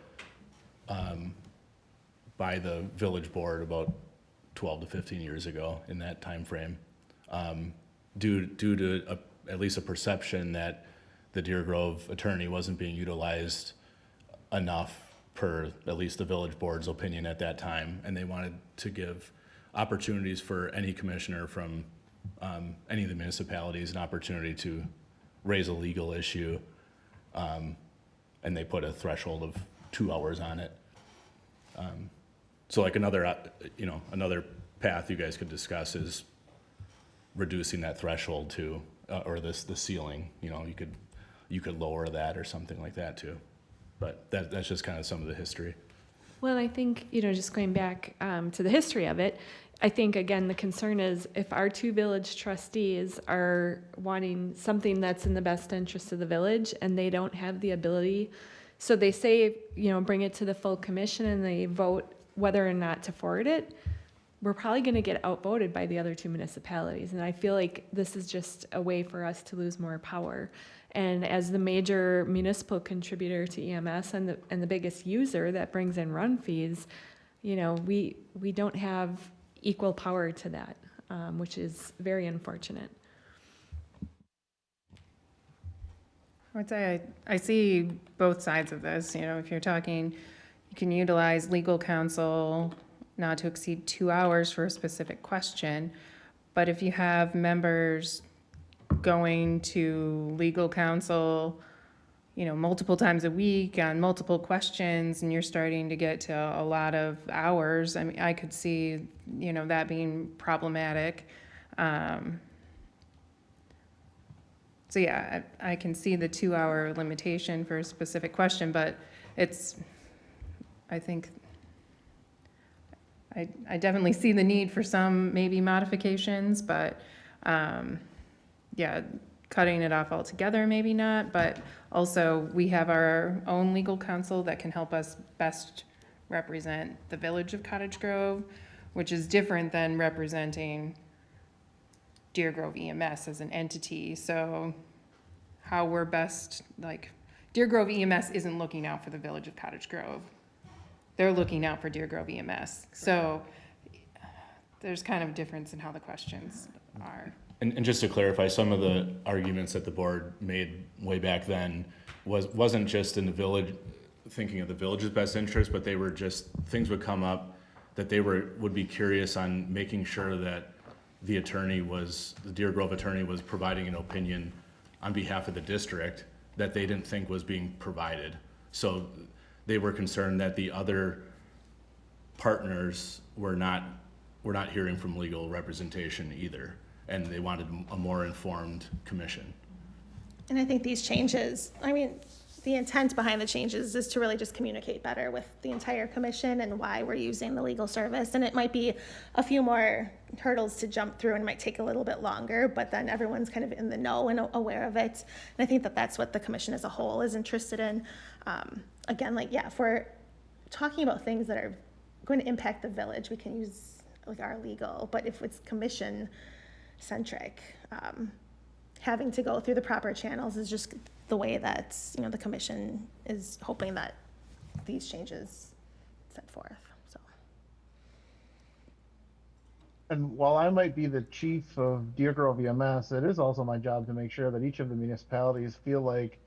by the village board about 12 to 15 years ago in that time frame, due to at least a perception that the Deer Grove attorney wasn't being utilized enough per at least the village board's opinion at that time, and they wanted to give opportunities for any commissioner from any of the municipalities an opportunity to raise a legal issue, and they put a threshold of 2 hours on it. So like another path you guys could discuss is reducing that threshold to, or the ceiling. You could lower that or something like that too. But that's just kind of some of the history. Well, I think, just going back to the history of it, I think, again, the concern is if our 2 village trustees are wanting something that's in the best interest of the village and they don't have the ability, so they say, bring it to the full commission and they vote whether or not to forward it, we're probably going to get outvoted by the other 2 municipalities. And I feel like this is just a way for us to lose more power. And as the major municipal contributor to EMS and the biggest user that brings in run fees, we don't have equal power to that, which is very unfortunate. I would say I see both sides of this. If you're talking, you can utilize legal counsel not to exceed 2 hours for a specific question. But if you have members going to legal counsel, multiple times a week on multiple questions, and you're starting to get to a lot of hours, I mean, I could see, that being problematic. So yeah, I can see the 2 hour limitation for a specific question, but I think I definitely see the need for some maybe modifications, but yeah, cutting it off altogether, maybe not, but also we have our own legal counsel that can help us best represent the village of Cottage Grove, which is different than representing Deer Grove EMS as an entity. So how we're best, Deer Grove EMS isn't looking out for the village of Cottage Grove. They're looking out for Deer Grove EMS. So there's kind of a difference in how the questions are. And just to clarify, some of the arguments that the board made way back then wasn't just in the village, thinking of the village's best interest, but they were just, things would come up that they would be curious on making sure that the Deer Grove attorney was providing an opinion on behalf of the district that they didn't think was being provided. So they were concerned that the other partners were not hearing from legal representation either, and they wanted a more informed commission. And I think these changes, the intent behind the changes is to really just communicate better with the entire commission and why we're using the legal service. And it might be a few more hurdles to jump through and might take a little bit longer, but then everyone's kind of in the know and aware of it. And I think that that's what the commission as a whole is interested in. Again, if we're talking about things that are going to impact the village, we can use our legal, but if it's commission centric, having to go through the proper channels is just the way that the commission is hoping that these changes set forth. So, and while I might be the chief of Deer Grove EMS, it is also my job to make sure that each of the municipalities feel like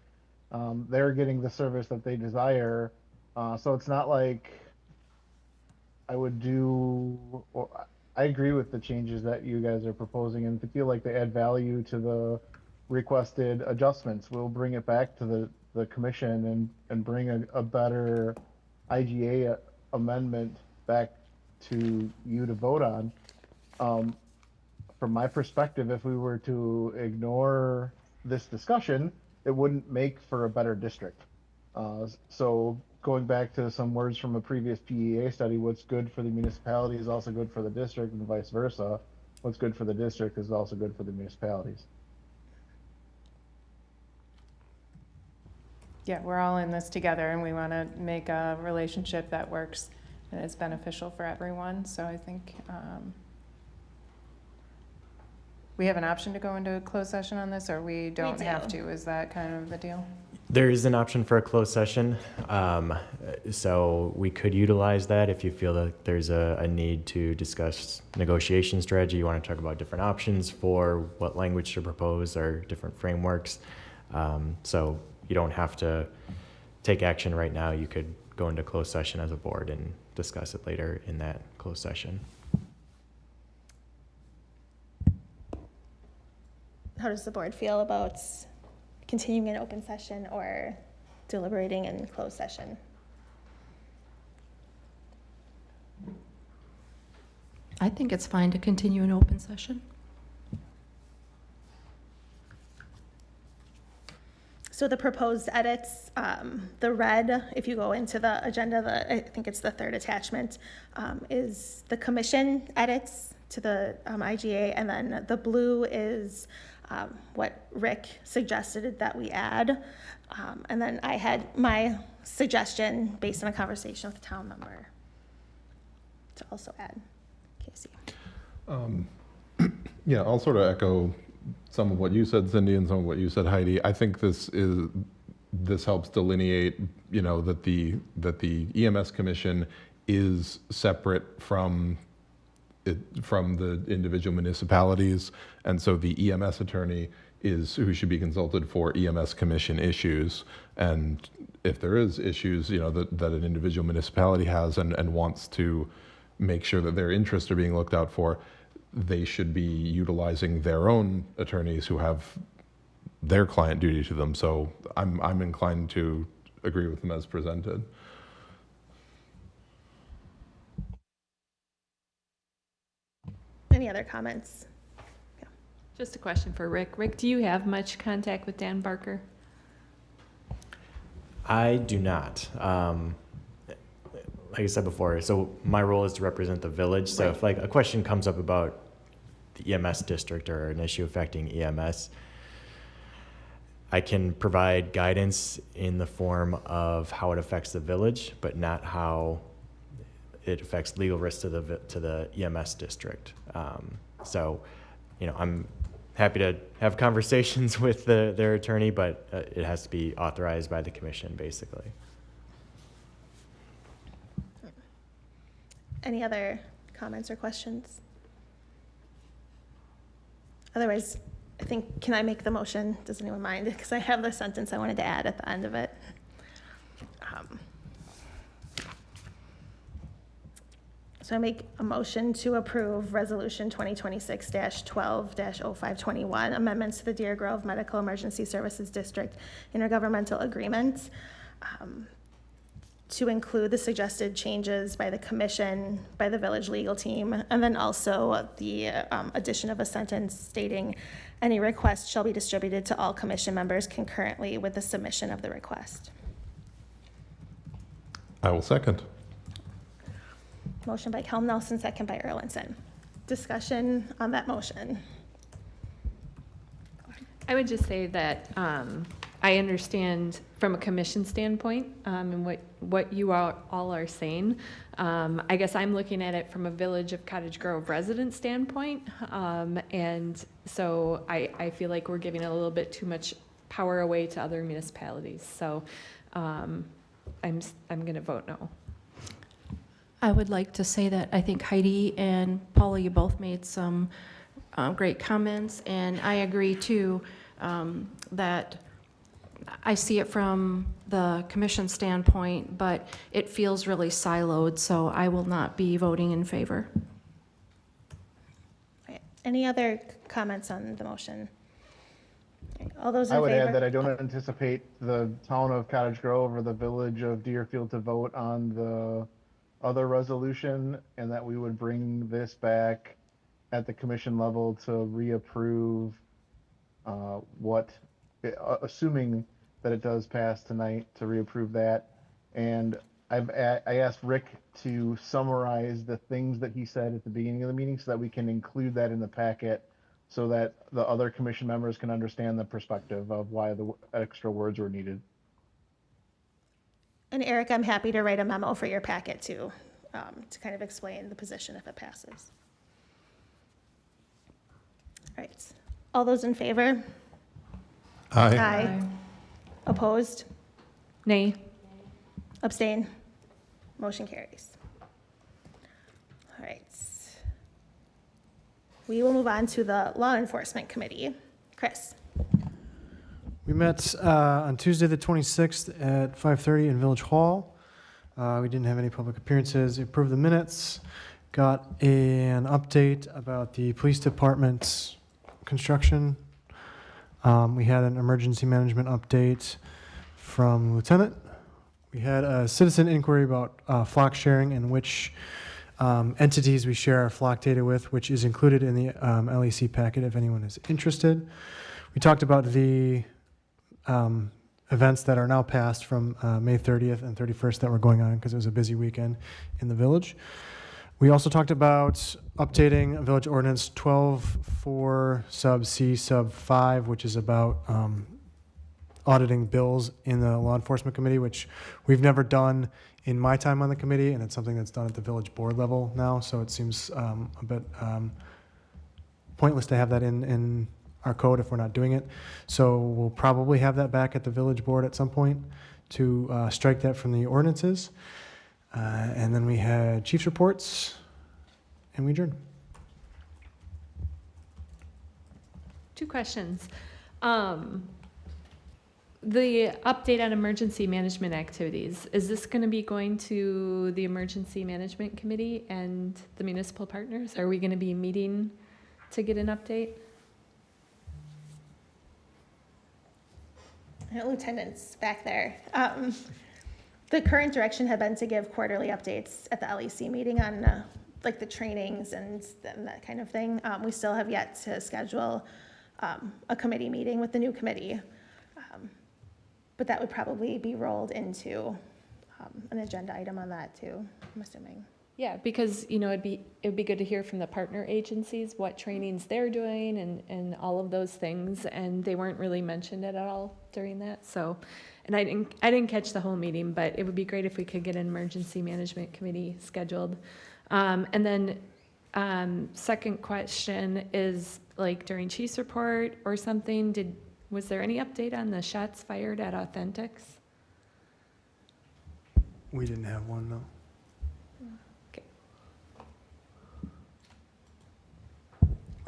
they're getting the service that they desire. So it's not like I would do, or I agree with the changes that you guys are proposing, and to feel like they add value to the requested adjustments. We'll bring it back to the the commission and bring a better IGA amendment back to you to vote on. From my perspective, if we were to ignore this discussion, it wouldn't make for a better district. So going back to some words from a previous PEA study, what's good for the municipality is also good for the district, and vice versa. What's good for the district is also good for the municipalities. Yeah, we're all in this together, and we want to make a relationship that works and is beneficial for everyone. So I think we have an option to go into a closed session on this, or we don't have to. Is that kind of the deal? There is an option for a closed session, so we could utilize that if you feel that there's a need to discuss negotiation strategy. You want to talk about different options for what language to propose or different frameworks. So you don't have to take action right now. You could go into closed session as a board and discuss it later in that closed session. How does the board feel about continuing in open session or deliberating in closed session? I think it's fine to continue in open session. So the proposed edits, the red, if you go into the agenda, I think it's the third attachment, is the commission edits to the IGA, and then the blue is what Rick suggested that we add. And then I had my suggestion based on a conversation with a town member to also add. Casey. Yeah, I'll sort of echo some of what you said, Cindy, and some of what you said, Heidi. I think this helps delineate, you know, that the EMS commission is separate from the individual municipalities, and so the EMS attorney is who should be consulted for EMS commission issues. And if there is issues, you know, that an individual municipality has and wants to make sure that their interests are being looked out for, they should be utilizing their own attorneys who have their client duty to them. So I'm inclined to agree with them as presented. Any other comments? Yeah. Just a question for Rick. Rick, do you have much contact with Dan Barker? I do not. Like I said before, so my role is to represent the village. So if like a question comes up about the EMS district or an issue affecting EMS, I can provide guidance in the form of how it affects the village, but not how it affects legal risk to the EMS district. So, you know, I'm happy to have conversations with their attorney, but it has to be authorized by the commission, basically. Any other comments or questions? Otherwise, I think, can I make the motion? Does anyone mind? Because I have the sentence I wanted to add at the end of it. So I make a motion to approve Resolution 2026-12-0521, amendments to the Deer Grove Medical Emergency Services District Intergovernmental Agreement, to include the suggested changes by the commission, by the village legal team, and then also the addition of a sentence stating any request shall be distributed to all commission members concurrently with the submission of the request. I will second. Motion by Kel Nelson, second by Erlinson. Discussion on that motion. I would just say that I understand from a commission standpoint and what you all are saying. I guess I'm looking at it from a Village of Cottage Grove resident standpoint. And so I feel like we're giving a little bit too much power away to other municipalities. So I'm going to vote no. I would like to say that I think Heidi and Paula, you both made some great comments, and I agree too that I see it from the commission standpoint, but it feels really siloed, so I will not be voting in favor. Right. Any other comments on the motion? All those I in would favor? add that I don't anticipate the town of Cottage Grove or the village of Deerfield to vote on the other resolution, and that we would bring this back at the commission level to reapprove assuming that it does pass tonight, to reapprove that. And I asked Rick to summarize the things that he said at the beginning of the meeting so that we can include that in the packet so that the other commission members can understand the perspective of why the extra words were needed. And Eric, I'm happy to write a memo for your packet too, to kind of explain the position if it passes. All right. All those in favor? Aye. Aye. Opposed? Nay. Abstain? Motion carries. All right. We will move on to the Law Enforcement Committee. Chris? We met on Tuesday, the 26th at 5:30 in Village Hall. We didn't have any public appearances. We approved the minutes, got an update about the police department's construction. We had an emergency management update from Lieutenant. We had a citizen inquiry about flock sharing and which entities we share our flock data with, which is included in the LEC packet if anyone is interested. We talked about the events that are now passed from May 30th and 31st that were going on because it was a busy weekend in the village. We also talked about updating Village Ordinance 12.4 sub C sub 5, which is about auditing bills in the Law Enforcement Committee, which we've never done in my time on the committee, and it's something that's done at the village board level now, so it seems a bit pointless to have that in our code if we're not doing it. So we'll probably have that back at the village board at some point to strike that from the ordinances. And then we had chief's reports, and we adjourned. 2 questions. The update on emergency management activities, is this going to be going to the Emergency Management Committee and the municipal partners? Are we going to be meeting to get an update? Lieutenant's back there. The current direction had been to give quarterly updates at the LEC meeting on like the trainings and that kind of thing. We still have yet to schedule a committee meeting with the new committee. But that would probably be rolled into an agenda item on that too, I'm assuming. Yeah, because, you know, it'd be good to hear from the partner agencies, what trainings they're doing and all of those things, and they weren't really mentioned at all during that, so, and I didn't catch the whole meeting, but it would be great if we could get an emergency management committee scheduled. And then, second question is, like, during chief's report or something, was there any update on the shots fired at Authentics? We didn't have one, though.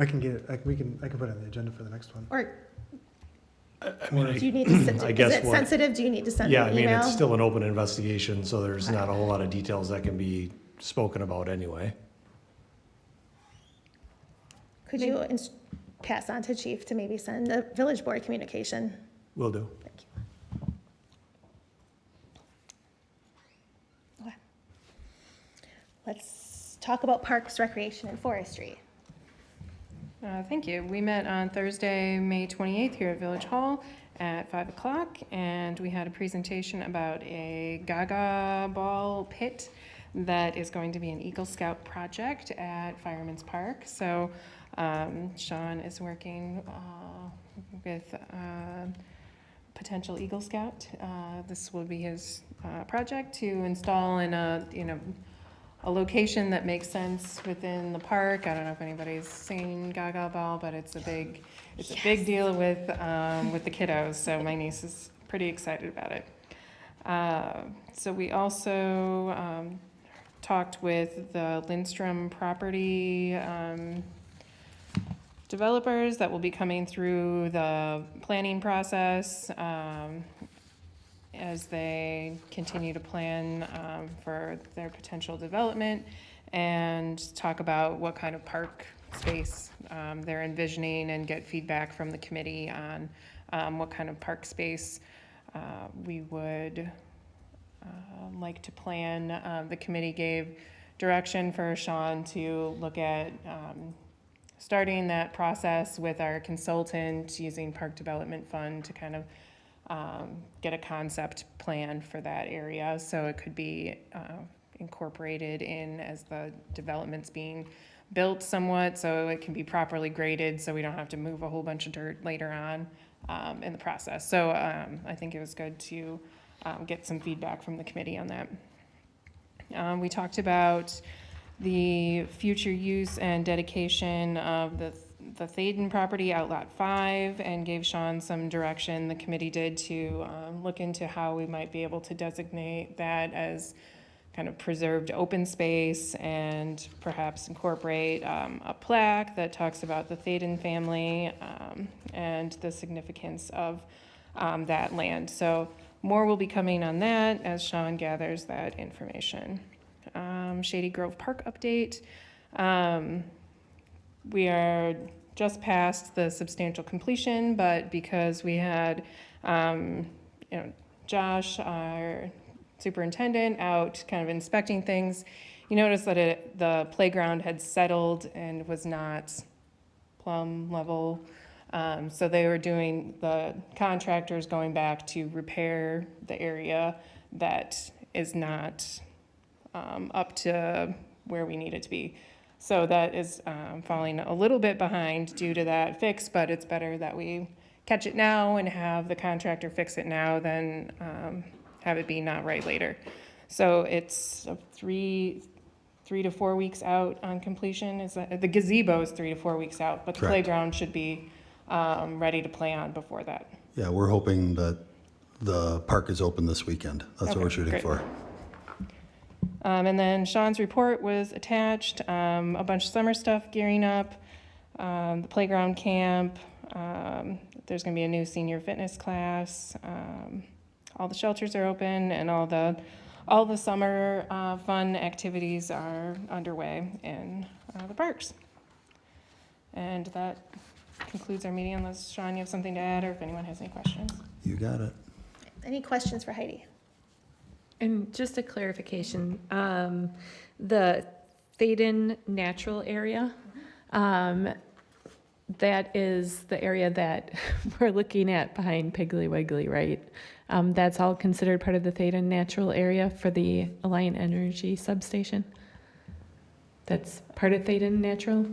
I can get it. I can put it on the agenda for the next one. Or I mean, do you need to send, I is guess it sensitive? Do you need to send yeah, an I mean, email? it's still an open investigation, so there's not a whole lot of details that can be spoken about anyway. Could you pass on to chief to maybe send the village board communication? Will do. Thank you. Okay. Let's talk about parks, recreation, and forestry. Thank you. We met on Thursday, May 28th here at Village Hall at 5 o'clock, and we had a presentation about a Gaga ball pit that is going to be an Eagle Scout project at Fireman's Park. So Sean is working with potential Eagle Scout. This will be his project to install in a location that makes sense within the park. I don't know if anybody's seen Gaga Ball, but it's a big deal with the kiddos. So my niece is pretty excited about it. So we also talked with the Lindstrom property developers that will be coming through the planning process as they continue to plan for their potential development, and talk about what kind of park space they're envisioning and get feedback from the committee on what kind of park space we would like to plan. The committee gave direction for Sean to look at starting that process with our consultant using Park Development Fund to kind of get a concept plan for that area. So it could be incorporated in as the development's being built somewhat, so it can be properly graded so we don't have to move a whole bunch of dirt later on in the process. So I think it was good to get some feedback from the committee on that. We talked about the future use and dedication of the Thaden property, Outlot 5, and gave Sean some direction, the committee did, to look into how we might be able to designate that as kind of preserved open space and perhaps incorporate a plaque that talks about the Thaden family and the significance of that land. So more will be coming on that as Sean gathers that information. Shady Grove Park update. We are just past the substantial completion, but because we had, Josh, our superintendent, out kind of inspecting things, you notice that the playground had settled and was not plumb level. So they were doing, the contractors going back to repair the area that is not up to where we need it to be. So that is falling a little bit behind due to that fix, but it's better that we catch it now and have the contractor fix it now than have it be not right later. So it's 3 to 4 weeks out on completion. Is that, the gazebo is 3 to 4 weeks out, but the Correct. playground should be ready to play on before that. Yeah, we're hoping that the park is open this weekend. That's what we're shooting great. for. And then Sean's report was attached, a bunch of summer stuff gearing up, the playground camp, there's gonna be a new senior fitness class, all the shelters are open, and all the summer fun activities are underway in the parks. And that concludes our meeting, unless, Sean, you have something to add, or if anyone has any questions. You got it. Any questions for Heidi? And just a clarification, the Thaden natural area, that is the area that we're looking at behind Piggly Wiggly, right? That's all considered part of the Thaden natural area for the Alliant Energy substation? That's part of Thaden natural,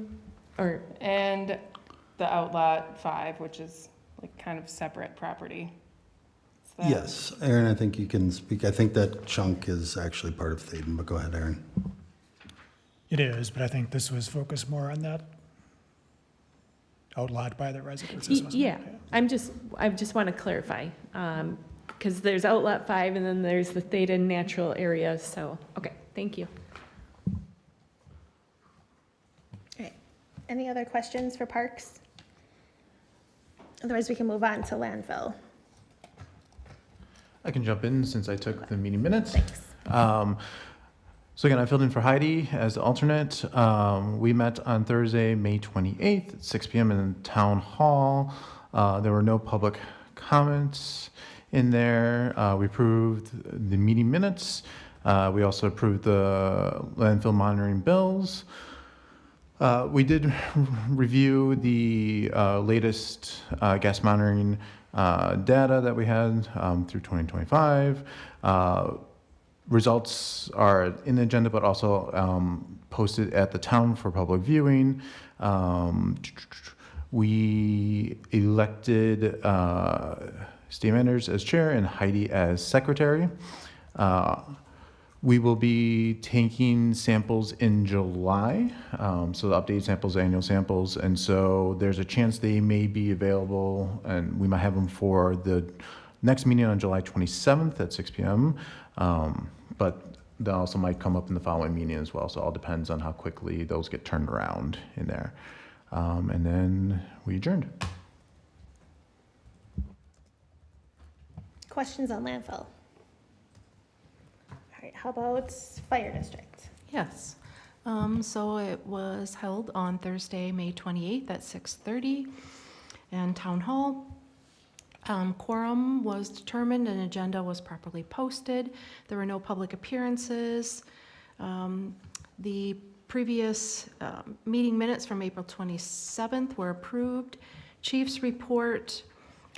or? And the Outlot 5, which is like kind of separate property. So Yes, Aaron, I think you can speak. I think that chunk is actually part of Thaden, but go ahead, Aaron. It is, but I think this was focused more on that outlot by the residences, wasn't it? Yeah, I just want to clarify, because there's Outlot 5 and then there's the Thaden natural area, so, okay, thank you. All right. Any other questions for parks? Otherwise, we can move on to landfill. I can jump in since I took the meeting minutes. Thanks. So again, I filled in for Heidi as the alternate. We met on Thursday, May 28th at 6 p.m. in the town hall. There were no public comments in there. We approved the meeting minutes. We also approved the landfill monitoring bills. We did review the latest gas monitoring data that we had through 2025. Results are in the agenda, but also posted at the town for public viewing. We elected Steve Anders as chair and Heidi as secretary. We will be taking samples in July, so the updated samples, annual samples, and so there's a chance they may be available, and we might have them for the next meeting on July 27th at 6 p.m., but they also might come up in the following meeting as well, so it all depends on how quickly those get turned around in there. And then we adjourned. Questions on landfill? All right, how about fire district? Yes. So it was held on Thursday, May 28th at 6:30 in Town Hall. Quorum was determined, an agenda was properly posted. There were no public appearances. The previous meeting minutes from April 27th were approved. Chief's report,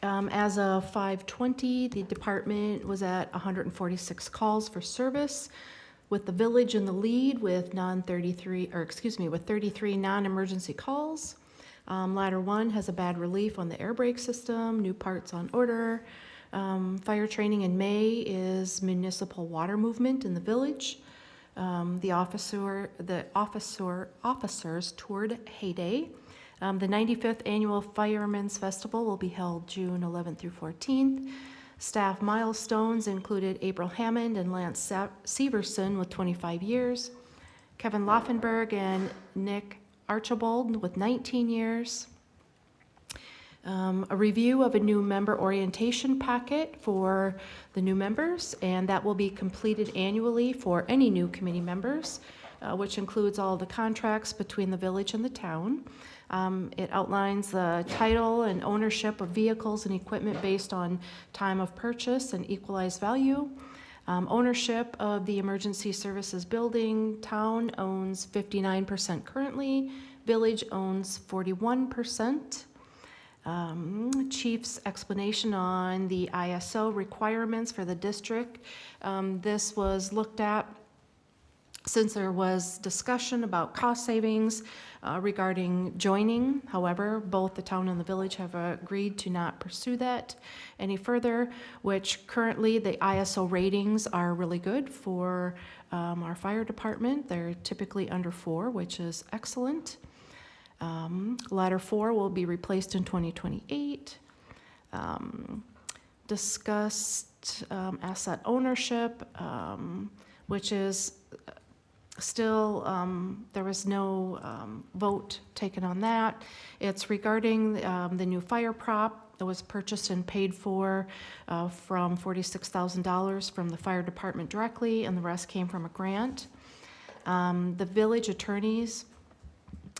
as of 5:20, the department was at 146 calls for service, with the village in the lead with with 33 non-emergency calls. Ladder 1 has a bad relief on the air brake system, new parts on order. Fire training in May is municipal water movement in the village. The officers toured Hayday. The 95th Annual Firemen's Festival will be held June 11th through 14th. Staff milestones included April Hammond and Lance Severson with 25 years, Kevin Laufenberg and Nick Archibald with 19 years. A review of a new member orientation packet for the new members, and that will be completed annually for any new committee members, which includes all the contracts between the village and the town. It outlines the title and ownership of vehicles and equipment based on time of purchase and equalized value. Ownership of the emergency services building, town owns 59% currently, village owns 41%. Chief's explanation on the ISO requirements for the district. This was looked at since there was discussion about cost savings regarding joining. However, both the town and the village have agreed to not pursue that any further, which currently the ISO ratings are really good for our fire department. They're typically under 4, which is excellent. Ladder 4 will be replaced in 2028. Discussed asset ownership, which is still, there was no vote taken on that. It's regarding the new fire prop that was purchased and paid for from $46,000 from the fire department directly, and the rest came from a grant. The village attorneys,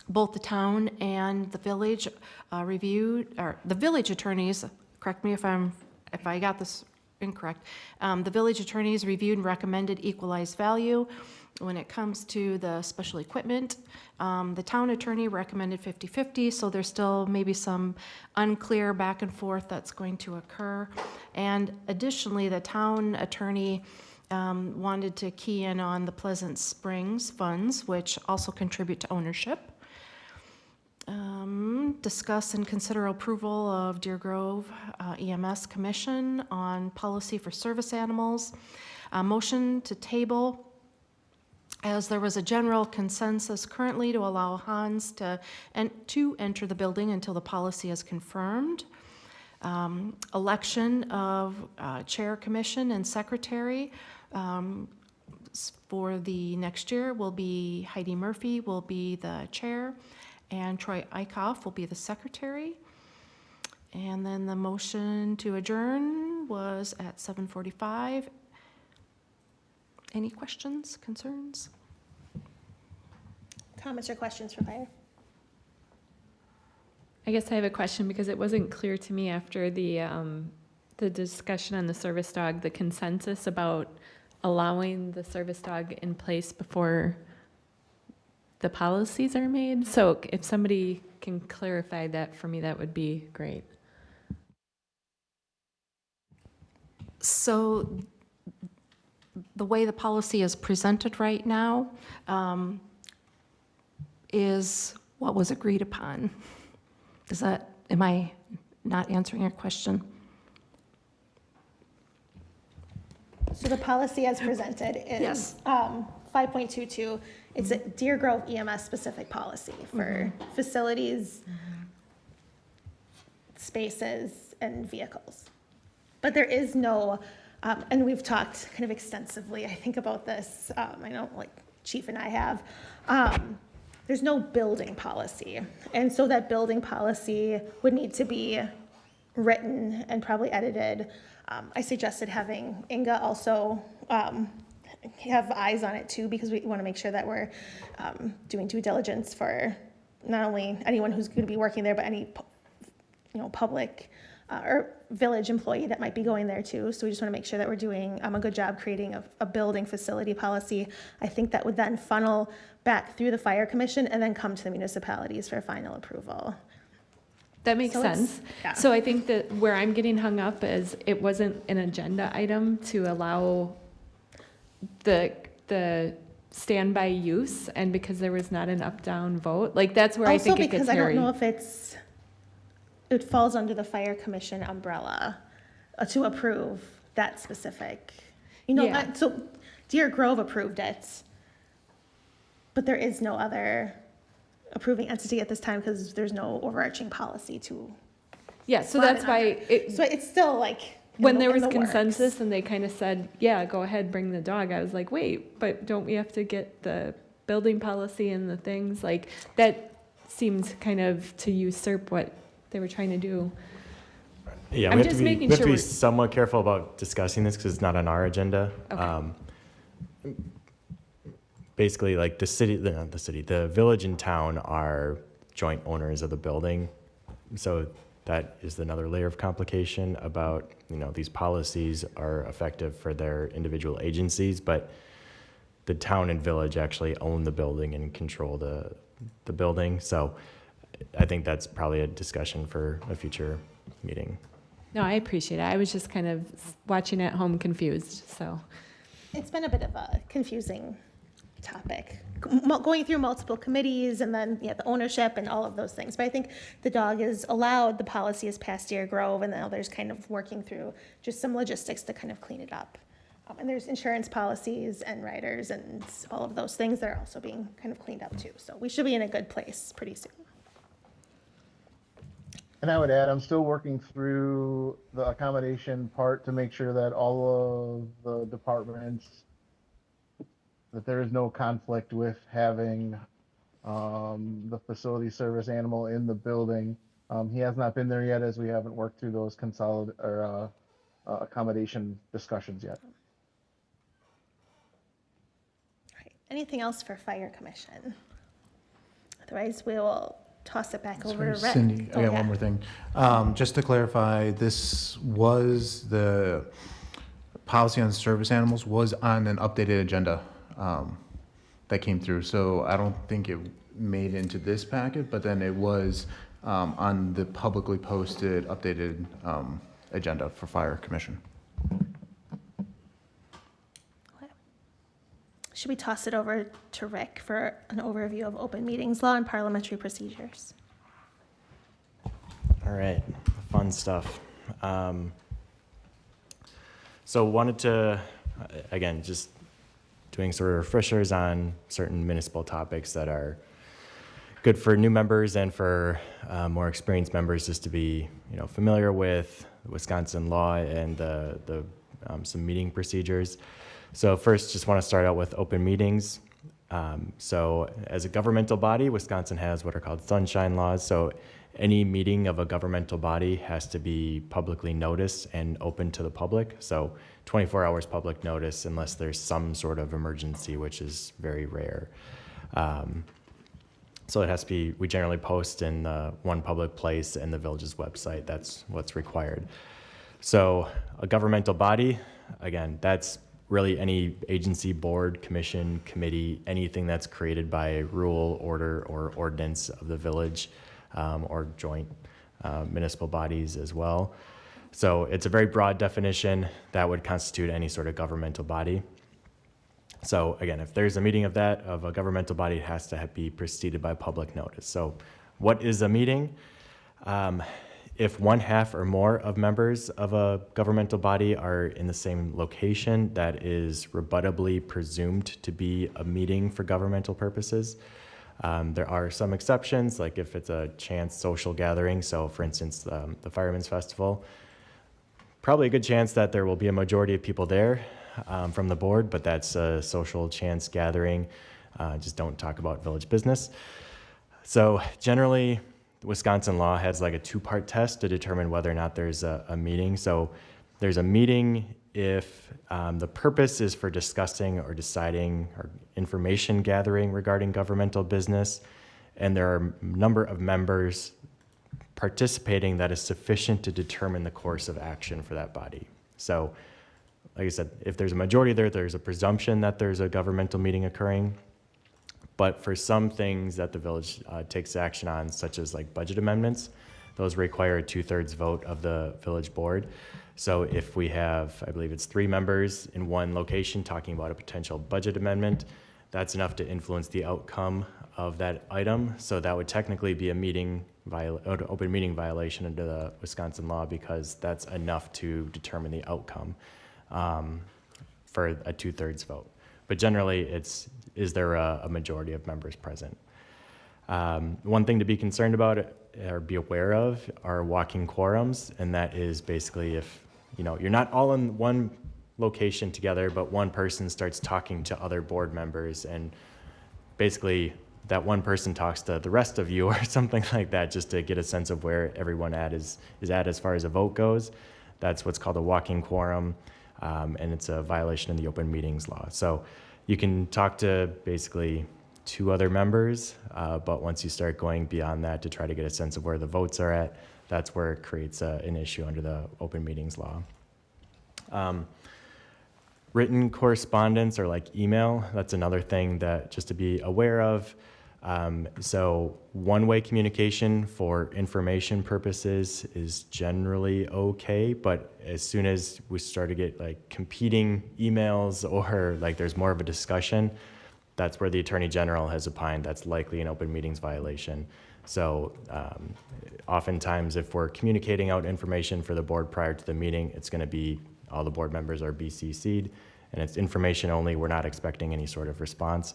both the town and the village the village attorneys, correct me if I got this incorrect, the village attorneys reviewed and recommended equalized value. When it comes to the special equipment, the town attorney recommended 50-50, so there's still maybe some unclear back and forth that's going to occur. And additionally, the town attorney wanted to key in on the Pleasant Springs funds, which also contribute to ownership. Discuss and consider approval of Deer Grove EMS Commission on policy for service animals. Motion to table, as there was a general consensus currently to allow Hans to enter the building until the policy is confirmed. Election of chair, commission, and secretary for the next year will be Heidi Murphy will be the chair, and Troy Eichhoff will be the secretary. And then the motion to adjourn was at 7:45. Any questions, concerns? Comments or questions for fire? I guess I have a question because it wasn't clear to me after the discussion on the service dog, the consensus about allowing the service dog in place before the policies are made. So if somebody can clarify that for me, that would be great. So the way the policy is presented right now is what was agreed upon. Am I not answering your question? So the policy as presented is Yes. 5.22. It's a Deer Grove EMS specific policy for facilities, spaces, and vehicles. But there is no, and we've talked kind of extensively, I think, about this. I know, like, Chief and I have. There's no building policy. And so that building policy would need to be written and probably edited. I suggested having Inga also have eyes on it too, because we want to make sure that we're doing due diligence for not only anyone who's going to be working there, but any public or village employee that might be going there too. So we just want to make sure that we're doing a good job creating a building facility policy. I think that would then funnel back through the fire commission and then come to the municipalities for final approval. That makes So it's- sense. yeah. So I think that where I'm getting hung up is it wasn't an agenda item to allow the standby use, and because there was not an up-down vote, like that's where I think it gets Also, because I don't hairy. know if it falls under the fire commission umbrella to approve that specific. Yeah. So Deer Grove approved it, but there is no other approving entity at this time because there's no overarching policy to. Yeah, so that's why So it's still like. when there in was the works. consensus and they kind of said, yeah, go ahead, bring the dog, I was like, wait, but don't we have to get the building policy and the things? Like, that seemed kind of to usurp what they were trying to do. Yeah, I'm we have just to be, making we have to sure be we're- somewhat careful about discussing this because it's not on our agenda. Okay. Basically, like the village and town are joint owners of the building. So that is another layer of complication about, these policies are effective for their individual agencies, but the town and village actually own the building and control the building. So I think that's probably a discussion for a future meeting. No, I appreciate it. I was just kind of watching at home confused, so. It's been a bit of a confusing topic, going through multiple committees and then the ownership and all of those things. But I think the dog is allowed, the policy is past Deer Grove, and now there's kind of working through just some logistics to kind of clean it up. And there's insurance policies and riders and all of those things that are also being kind of cleaned up too. So we should be in a good place pretty soon. And I would add, I'm still working through the accommodation part to make sure that all of the departments, that there is no conflict with having the facility service animal in the building. He has not been there yet as we haven't worked through those accommodation discussions yet. All right. Anything else for Fire Commission? Otherwise, we will toss it back over to Rick. Cindy, Oh, I got yeah. one more thing. Just to clarify, this was the policy on service animals was on an updated agenda that came through. So I don't think it made it into this packet, but then it was on the publicly posted updated agenda for Fire Commission. Should we toss it over to Rick for an overview of open meetings law and parliamentary procedures? All right, fun stuff. So wanted to, again, just doing sort of refreshers on certain municipal topics that are good for new members and for more experienced members just to be, familiar with Wisconsin law and some meeting procedures. So first, just want to start out with open meetings. So as a governmental body, Wisconsin has what are called sunshine laws. So any meeting of a governmental body has to be publicly noticed and open to the public. So 24 hours public notice unless there's some sort of emergency, which is very rare. So it has to be, we generally post in one public place and the village's website. That's what's required. So a governmental body, again, that's really any agency, board, commission, committee, anything that's created by rule, order, or ordinance of the village or joint municipal bodies as well. So it's a very broad definition that would constitute any sort of governmental body. So again, if there's a meeting of a governmental body, it has to be preceded by public notice. So what is a meeting? If 1/2 or more of members of a governmental body are in the same location, that is rebuttably presumed to be a meeting for governmental purposes. There are some exceptions, like if it's a chance social gathering. So for instance, the Fireman's Festival, probably a good chance that there will be a majority of people there from the board, but that's a social chance gathering. Just don't talk about village business. So generally, Wisconsin law has like a 2-part test to determine whether or not there's a meeting. So there's a meeting if the purpose is for discussing or deciding or information gathering regarding governmental business, and there are a number of members participating that is sufficient to determine the course of action for that body. So, like I said, if there's a majority there, there's a presumption that there's a governmental meeting occurring. But for some things that the village takes action on, such as like budget amendments, those require a 2/3 vote of the village board. So if we have, I believe it's 3 members in one location talking about a potential budget amendment, that's enough to influence the outcome of that item. So that would technically be a open meeting violation under the Wisconsin law, because that's enough to determine the outcome for a 2/3 vote. But generally, is there a majority of members present? One thing to be concerned about or be aware of are walking quorums, and that is basically if you're not all in one location together, but one person starts talking to other board members, and basically that one person talks to the rest of you or something like that, just to get a sense of where everyone is at as far as a vote goes. That's what's called a walking quorum, and it's a violation in the open meetings law. So you can talk to basically 2 other members, but once you start going beyond that to try to get a sense of where the votes are at, that's where it creates an issue under the open meetings law. Written correspondence or like email, that's another thing that just to be aware of. So one-way communication for information purposes is generally okay, but as soon as we start to get like competing emails or like there's more of a discussion, that's where the Attorney General has opined that's likely an open meetings violation. So oftentimes if we're communicating out information for the board prior to the meeting, it's going to be all the board members are BCC'd, and it's information only. We're not expecting any sort of response.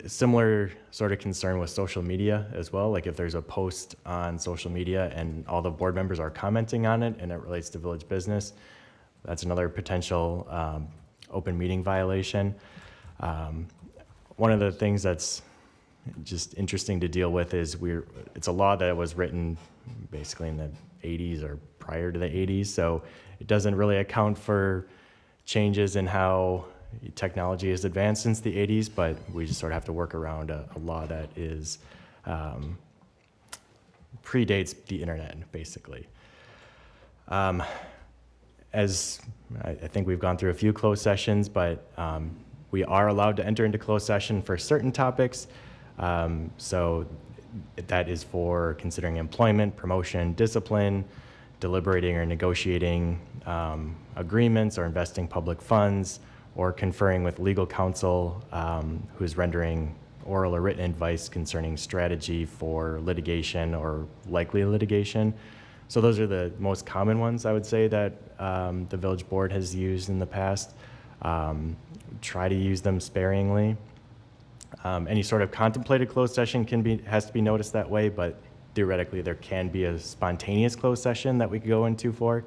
Similar sort of concern with social media as well. Like if there's a post on social media and all the board members are commenting on it and it relates to village business, that's another potential open meeting violation. One of the things that's just interesting to deal with is it's a law that was written basically in the 80s or prior to the 80s, so it doesn't really account for changes in how technology has advanced since the 80s, but we just sort of have to work around a law that is predates the internet, basically. As I think we've gone through a few closed sessions, but we are allowed to enter into closed session for certain topics. So that is for considering employment, promotion, discipline, deliberating or negotiating agreements or investing public funds, or conferring with legal counsel who is rendering oral or written advice concerning strategy for litigation or likely litigation. So those are the most common ones, I would say, that the village board has used in the past. Try to use them sparingly. Any sort of contemplated closed session has to be noticed that way, but theoretically there can be a spontaneous closed session that we could go into for.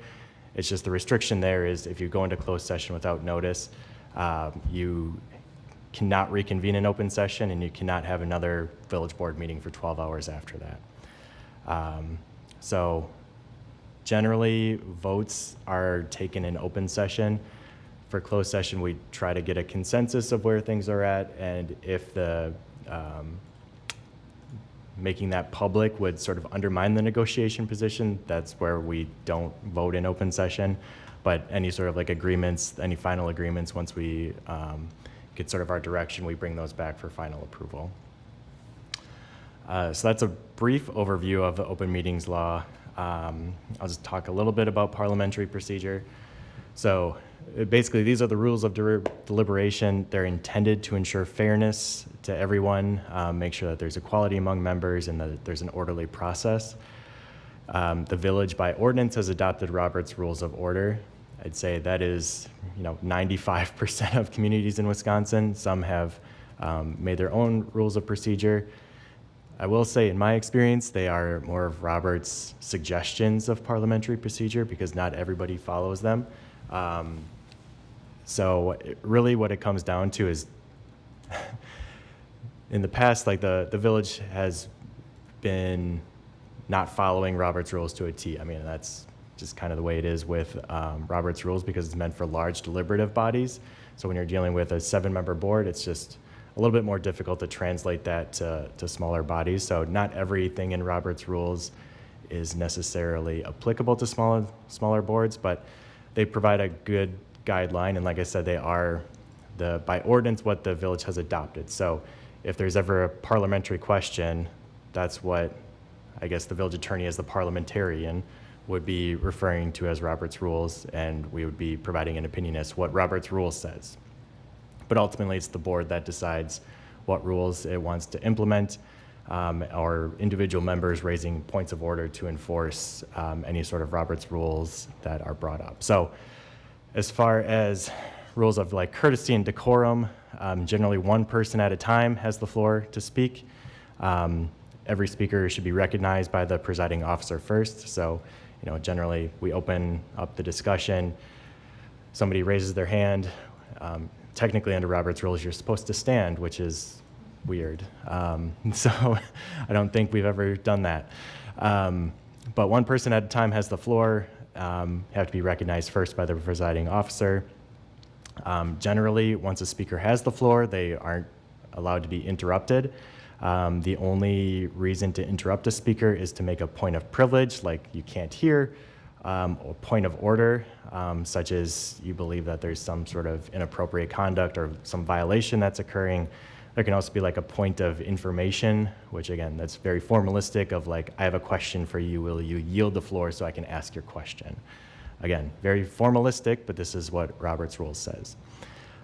It's just the restriction there is if you go into closed session without notice, you cannot reconvene an open session, and you cannot have another village board meeting for 12 hours after that. So generally, votes are taken in open session. For closed session, we try to get a consensus of where things are at, and if the making that public would sort of undermine the negotiation position, that's where we don't vote in open session. But any sort of like agreements, any final agreements, once we get sort of our direction, we bring those back for final approval. So that's a brief overview of the open meetings law. I'll just talk a little bit about parliamentary procedure. So basically, these are the rules of deliberation. They're intended to ensure fairness to everyone, make sure that there's equality among members, and that there's an orderly process. The village, by ordinance, has adopted Robert's Rules of Order. I'd say that is, 95% of communities in Wisconsin. Some have made their own rules of procedure. I will say, in my experience, they are more of Robert's suggestions of parliamentary procedure because not everybody follows them. So really what it comes down to is in the past, like the village has been not following Robert's rules to a T. I mean, that's just kind of the way it is with Robert's rules because it's meant for large deliberative bodies. So when you're dealing with a 7-member board, it's just a little bit more difficult to translate that to smaller bodies. So not everything in Robert's rules is necessarily applicable to smaller boards, but they provide a good guideline. And like I said, they are by ordinance what the village has adopted. So if there's ever a parliamentary question, that's what I guess the village attorney as the parliamentarian would be referring to as Robert's rules, and we would be providing an opinion as to what Robert's rules says. But ultimately, it's the board that decides what rules it wants to implement, or individual members raising points of order to enforce any sort of Robert's rules that are brought up. So as far as rules of like courtesy and decorum, generally one person at a time has the floor to speak. Every speaker should be recognized by the presiding officer first. So, generally we open up the discussion, somebody raises their hand. Technically under Robert's rules, you're supposed to stand, which is weird. So I don't think we've ever done that. But one person at a time has the floor, have to be recognized first by the presiding officer. Generally, once a speaker has the floor, they aren't allowed to be interrupted. The only reason to interrupt a speaker is to make a point of privilege, like you can't hear, or point of order, such as you believe that there's some sort of inappropriate conduct or some violation that's occurring. There can also be like a point of information, which again, that's very formalistic of like, I have a question for you, will you yield the floor so I can ask your question? Again, very formalistic, but this is what Robert's Rules says.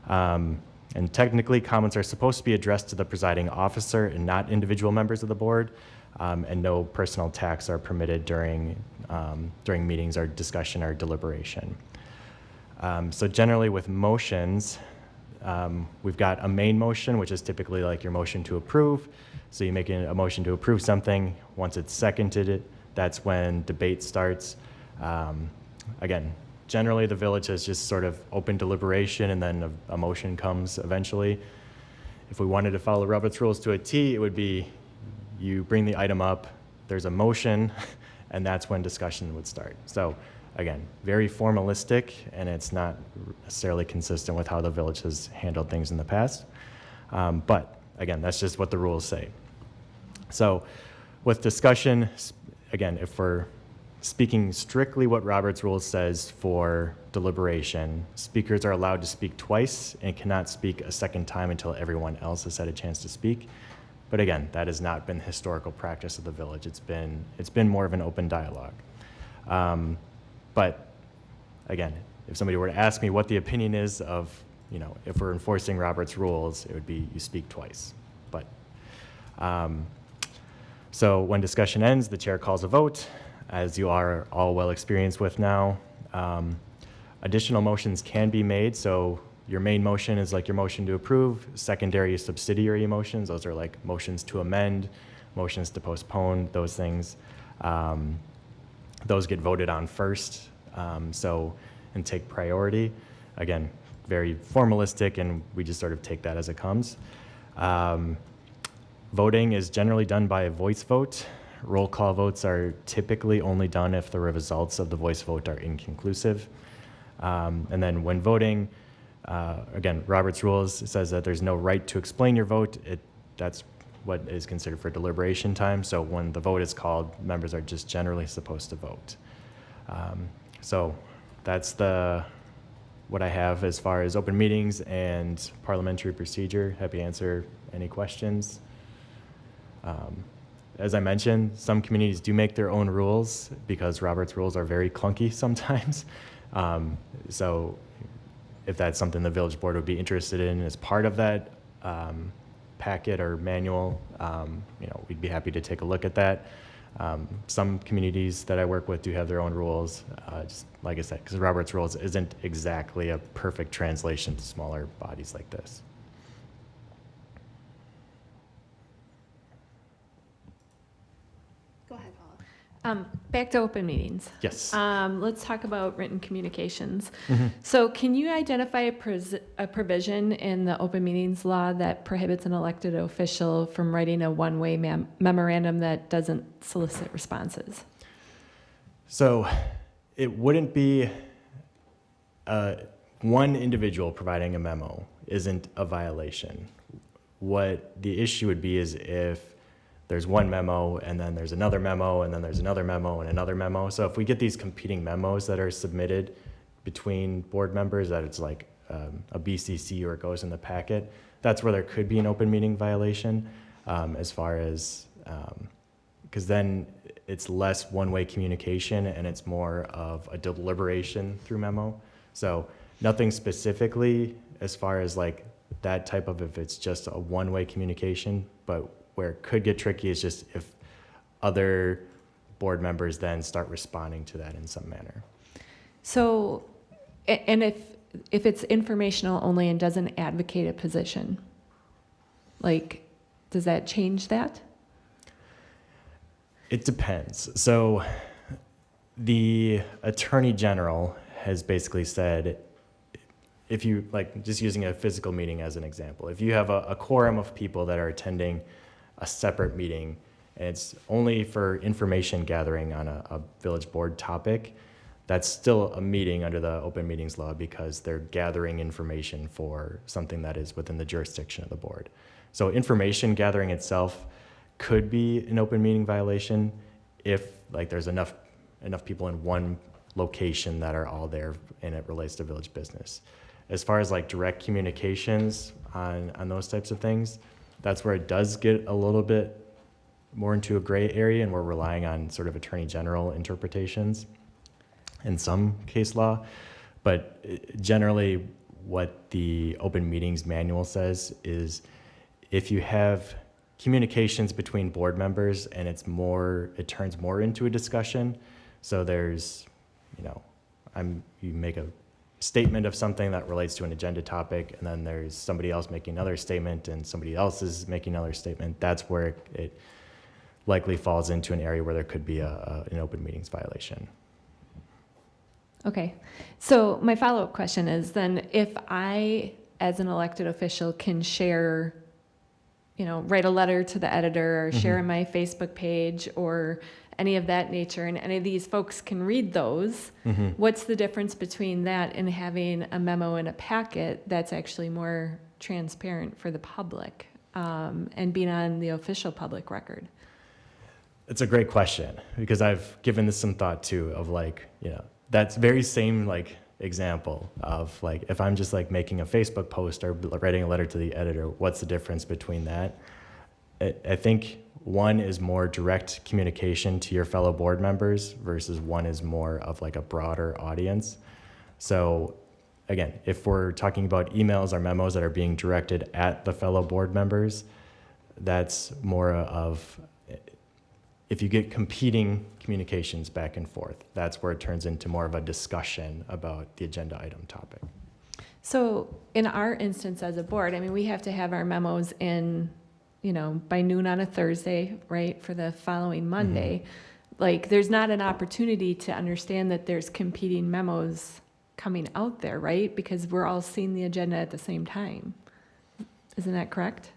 And technically, comments are supposed to be addressed to the presiding officer and not individual members of the board, and no personal attacks are permitted during meetings or discussion or deliberation. So generally with motions, we've got a main motion, which is typically like your motion to approve. So you make a motion to approve something. Once it's seconded, that's when debate starts. Again, generally the village has just sort of open deliberation and then a motion comes eventually. If we wanted to follow Robert's Rules to a T, it would be you bring the item up, there's a motion, and that's when discussion would start. So again, very formalistic, and it's not necessarily consistent with how the village has handled things in the past. But again, that's just what the rules say. So with discussion, again, if we're speaking strictly what Robert's Rules says for deliberation, speakers are allowed to speak twice and cannot speak a second time until everyone else has had a chance to speak. But again, that has not been the historical practice of the village. It's been more of an open dialogue. But again, if somebody were to ask me what the opinion is of, if we're enforcing Robert's Rules, it would be you speak twice. But so when discussion ends, the chair calls a vote, as you are all well experienced with now. Additional motions can be made. So your main motion is like your motion to approve. Secondary subsidiary motions, those are like motions to amend, motions to postpone, those things. Those get voted on first, and take priority. Again, very formalistic, and we just sort of take that as it comes. Voting is generally done by a voice vote. Roll call votes are typically only done if the results of the voice vote are inconclusive. And then when voting, again, Robert's Rules says that there's no right to explain your vote. That's what is considered for deliberation time. So when the vote is called, members are just generally supposed to vote. So that's what I have as far as open meetings and parliamentary procedure. Happy to answer any questions. As I mentioned, some communities do make their own rules because Robert's Rules are very clunky sometimes. So if that's something the village board would be interested in as part of that packet or manual, we'd be happy to take a look at that. Some communities that I work with do have their own rules, just like I said, because Robert's Rules isn't exactly a perfect translation to smaller bodies like this. Go ahead, Paula. Back to open meetings. Yes. Let's talk about written communications. Mm-hmm. So can you identify a provision in the open meetings law that prohibits an elected official from writing a one-way memorandum that doesn't solicit responses? So it wouldn't be one individual providing a memo isn't a violation. what the issue would be is if there's one memo and then there's another memo and then there's another memo and another memo. So if we get these competing memos that are submitted between board members, that it's like a BCC or it goes in the packet, that's where there could be an open meeting violation as far as, because then it's less one-way communication and it's more of a deliberation through memo. So nothing specifically as far as like that type of, if it's just a one-way communication, but where it could get tricky is just if other board members then start responding to that in some manner. So, and if it's informational only and doesn't advocate a position, like, does that change that? It depends. So the Attorney General has basically said, if you, like, just using a physical meeting as an example, if you have a quorum of people that are attending a separate meeting and it's only for information gathering on a village board topic, that's still a meeting under the open meetings law because they're gathering information for something that is within the jurisdiction of the board. So information gathering itself could be an open meeting violation if like there's enough people in one location that are all there and it relates to village business. As far as like direct communications on those types of things, that's where it does get a little bit more into a gray area and we're relying on sort of Attorney General interpretations in some case law. But generally what the open meetings manual says is if you have communications between board members and it turns more into a discussion. So there's, you make a statement of something that relates to an agenda topic, and then there's somebody else making another statement and somebody else is making another statement. That's where it likely falls into an area where there could be an open meetings violation. Okay. So my follow-up question is then if I, as an elected official, can share, write a letter to the editor or share in my Facebook page or any of that nature, and any of these folks can read those, what's the difference between that and having a memo in a packet that's actually more transparent for the public and being on the official public record? It's a great question because I've given this some thought too of that's very same example of if I'm just making a Facebook post or writing a letter to the editor, what's the difference between that? I think one is more direct communication to your fellow board members versus one is more of a broader audience. So again, if we're talking about emails or memos that are being directed at the fellow board members, that's more of, if you get competing communications back and forth, that's where it turns into more of a discussion about the agenda item topic. So in our instance as a board, we have to have our memos in by noon on a Thursday, right, for the following Monday. There's not an opportunity to understand that there's competing memos coming out there, right? Because we're all seeing the agenda at the same time. Isn't that correct?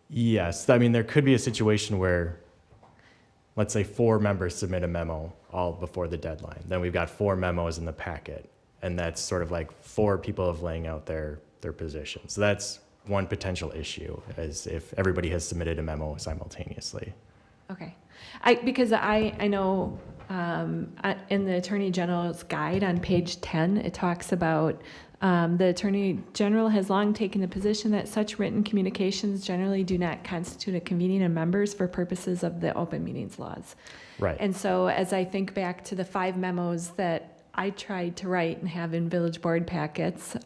Yes. There could be a situation where, let's say 4 members submit a memo all before the deadline. Then we've got 4 memos in the packet. And that's sort of 4 people of laying out their positions. So that's one potential issue, as if everybody has submitted a memo simultaneously. Okay. Because I know in the Attorney General's guide on page 10, it talks about the Attorney General has long taken the position that such written communications generally do not constitute a convening of members for purposes of the open meetings laws. Right. And so as I think back to the 5 memos that I tried to write and have in village board packets,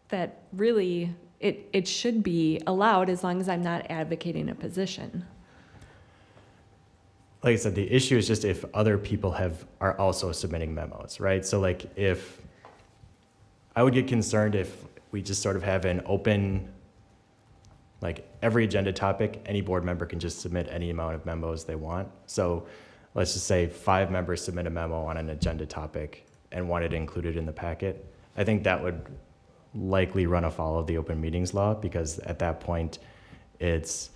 that really it should be allowed as long as I'm not advocating a position. Like I said, the issue is just if other people are also submitting memos, right? So if I would get concerned if we just sort of have an open, every agenda topic, any board member can just submit any amount of memos they want. So let's just say 5 members submit a memo on an agenda topic and want it included in the packet. I think that would likely run afoul of the open meetings law because at that point it's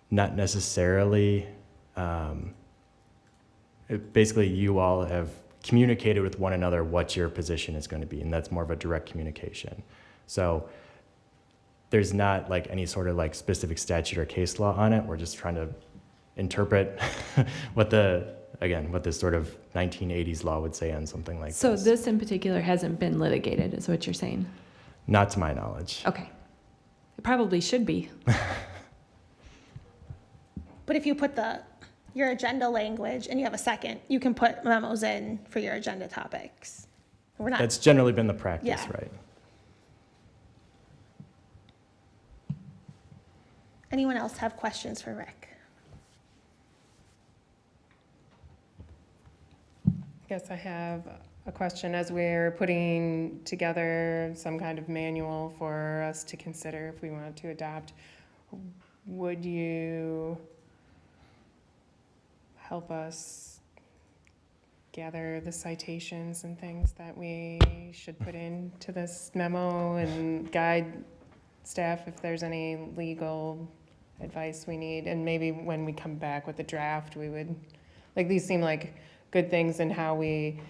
not necessarily, basically you all have communicated with one another what your position is going to be, and that's more of a direct communication. So there's not like any sort of like specific statute or case law on it. We're just trying to interpret what this sort of 1980s law would say on something like So this. this in particular hasn't been litigated, is what you're saying? Not to my knowledge. Okay. It probably should be. But if you put your agenda language and you have a second, you can put memos in for your agenda topics. We're not. That's generally been the practice, Yeah. right? Anyone else have questions for Rick? Yes, I have a question. As we're putting together some kind of manual for us to consider if we want to adopt, would you help us gather the citations and things that we should put into this memo and guide staff if there's any legal advice we need? And maybe when we come back with the draft, we would, like, these seem like good things in how we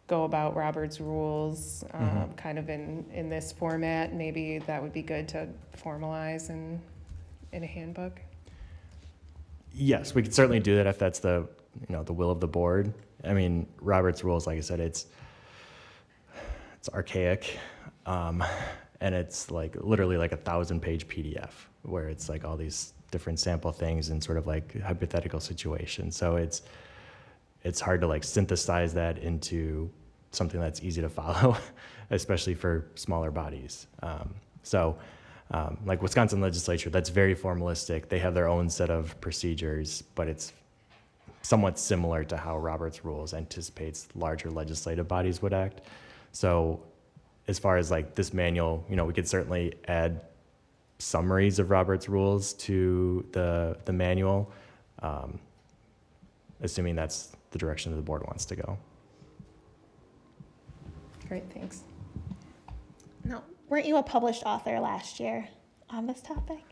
go about Robert's rules, kind of in this format. Maybe that would be good to formalize in a handbook. Yes, we could certainly do that if that's the will of the board. I mean, Robert's rules, like I said, it's archaic, and it's like literally like 1,000-page PDF where it's like all these different sample things and sort of like hypothetical situations. So it's hard to like synthesize that into something that's easy to follow, especially for smaller bodies. Like Wisconsin legislature, that's very formalistic. They have their own set of procedures, but it's somewhat similar to how Robert's rules anticipates larger legislative bodies would act. So as far as like this manual, we could certainly add summaries of Robert's rules to the manual, assuming that's the direction that the board wants to go. Great, thanks. No, weren't you a published author last year on this topic?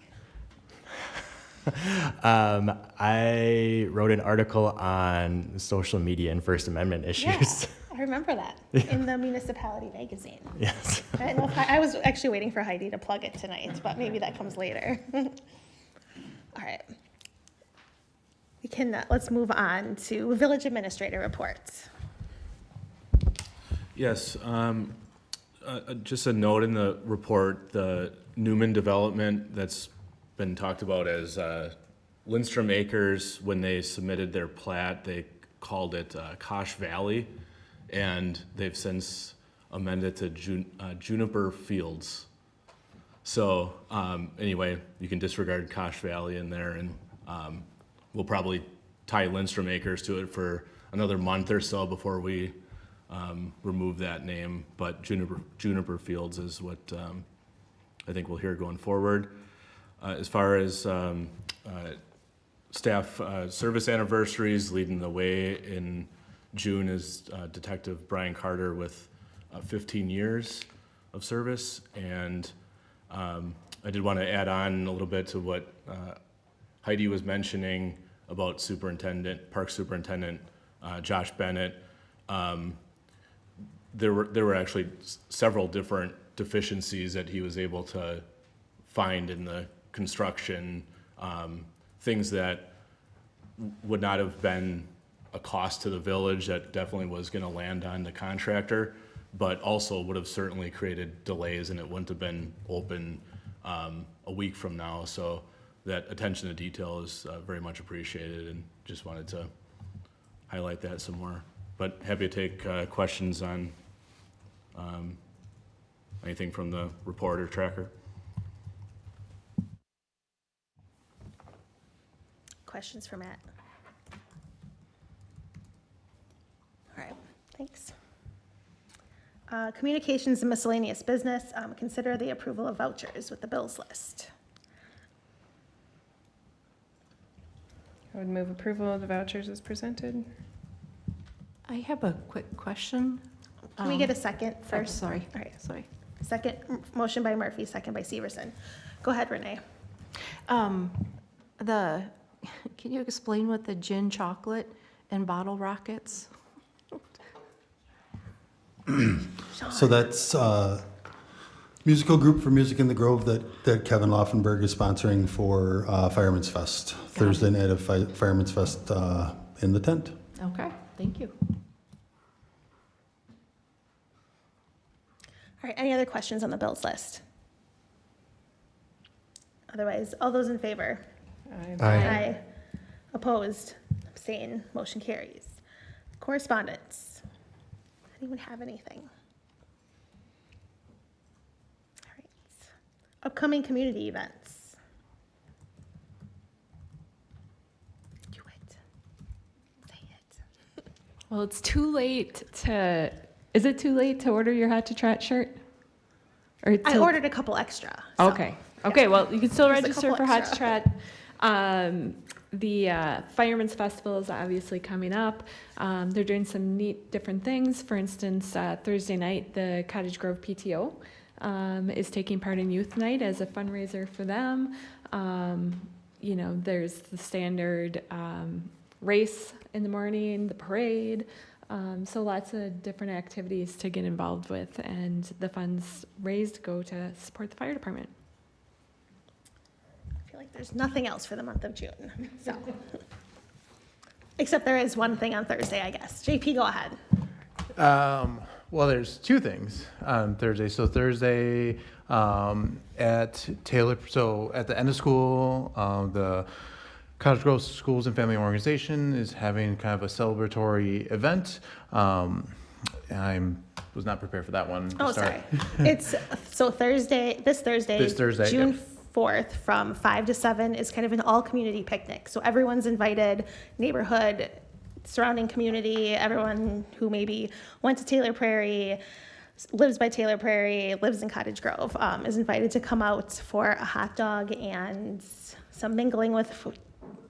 I wrote an article on social media and First Amendment issues. Yeah, I remember that in the municipality magazine. Yes. I didn't know if I was actually waiting for Heidi to plug it tonight, but maybe that comes later. All right. Let's move on to village administrator reports. Yes, just a note in the report, the Newman development that's been talked about as Lindstrom Acres, when they submitted their plat, they called it Kosh Valley, and they've since amended to Juniper Fields. So anyway, you can disregard Kosh Valley in there, and we'll probably tie Lindstrom Acres to it for another month or so before we remove that name. But Juniper Fields is what I think we'll hear going forward. As far as staff service anniversaries, leading the way in June is Detective Brian Carter with 15 years of service. And I did want to add on a little bit to what Heidi was mentioning about Park Superintendent Josh Bennett. There were actually several different deficiencies that he was able to find in the construction, things that would not have been a cost to the village that definitely was going to land on the contractor, but also would have certainly created delays, and it wouldn't have been open a week from now. So that attention to detail is very much appreciated, and just wanted to highlight that some more. But happy to take questions on anything from the report or tracker. Questions for Matt? All right, thanks. Communications and miscellaneous business, consider the approval of vouchers with the bills list. I would move approval of the vouchers as presented. I have a quick question. Can we get a second first? Sorry. All right, Sorry. second, motion by Murphy, second by Severson. Go ahead, Renee. Can you explain what the gin chocolate and bottle rockets? So that's Musical group for Music in the Grove that Kevin Laufenberg is sponsoring for Fireman's Fest. Thursday night of Fireman's Fest in the tent. Okay, thank you. All right, any other questions on the bills list? Otherwise, all those in favor? Aye. Opposed? Abstain? Motion carries. Correspondence. Anyone have anything? All right. Upcoming community events. Do it. Say it. Well, it's too late to, is it too late to order your Hot to Trot shirt? Or I ordered a couple extra. So. Okay. Okay, well, you can still Just a register couple for Hot to extra. Trot. The Fireman's Festival is obviously coming up. They're doing some neat different things. For instance, Thursday night, the Cottage Grove PTO is taking part in Youth Night as a fundraiser for them. You know, there's the standard race in the morning, the parade. So lots of different activities to get involved with, and the funds raised go to support the fire department. I feel like there's nothing else for the month of June. So, except there is one thing on Thursday, I guess. JP, go ahead. Well, there's two things on Thursday. So Thursday at Taylor, so at the end of school, the Cottage Grove Schools and Family Organization is having kind of a celebratory event. I was not prepared for that one. Oh, sorry. It's so Thursday, this Thursday, June 4th from 5 to 7 is kind of an all community picnic. So everyone's invited, neighborhood, surrounding community, everyone who maybe went to Taylor Prairie, lives by Taylor Prairie, lives in Cottage Grove, is invited to come out for a hot dog and some mingling with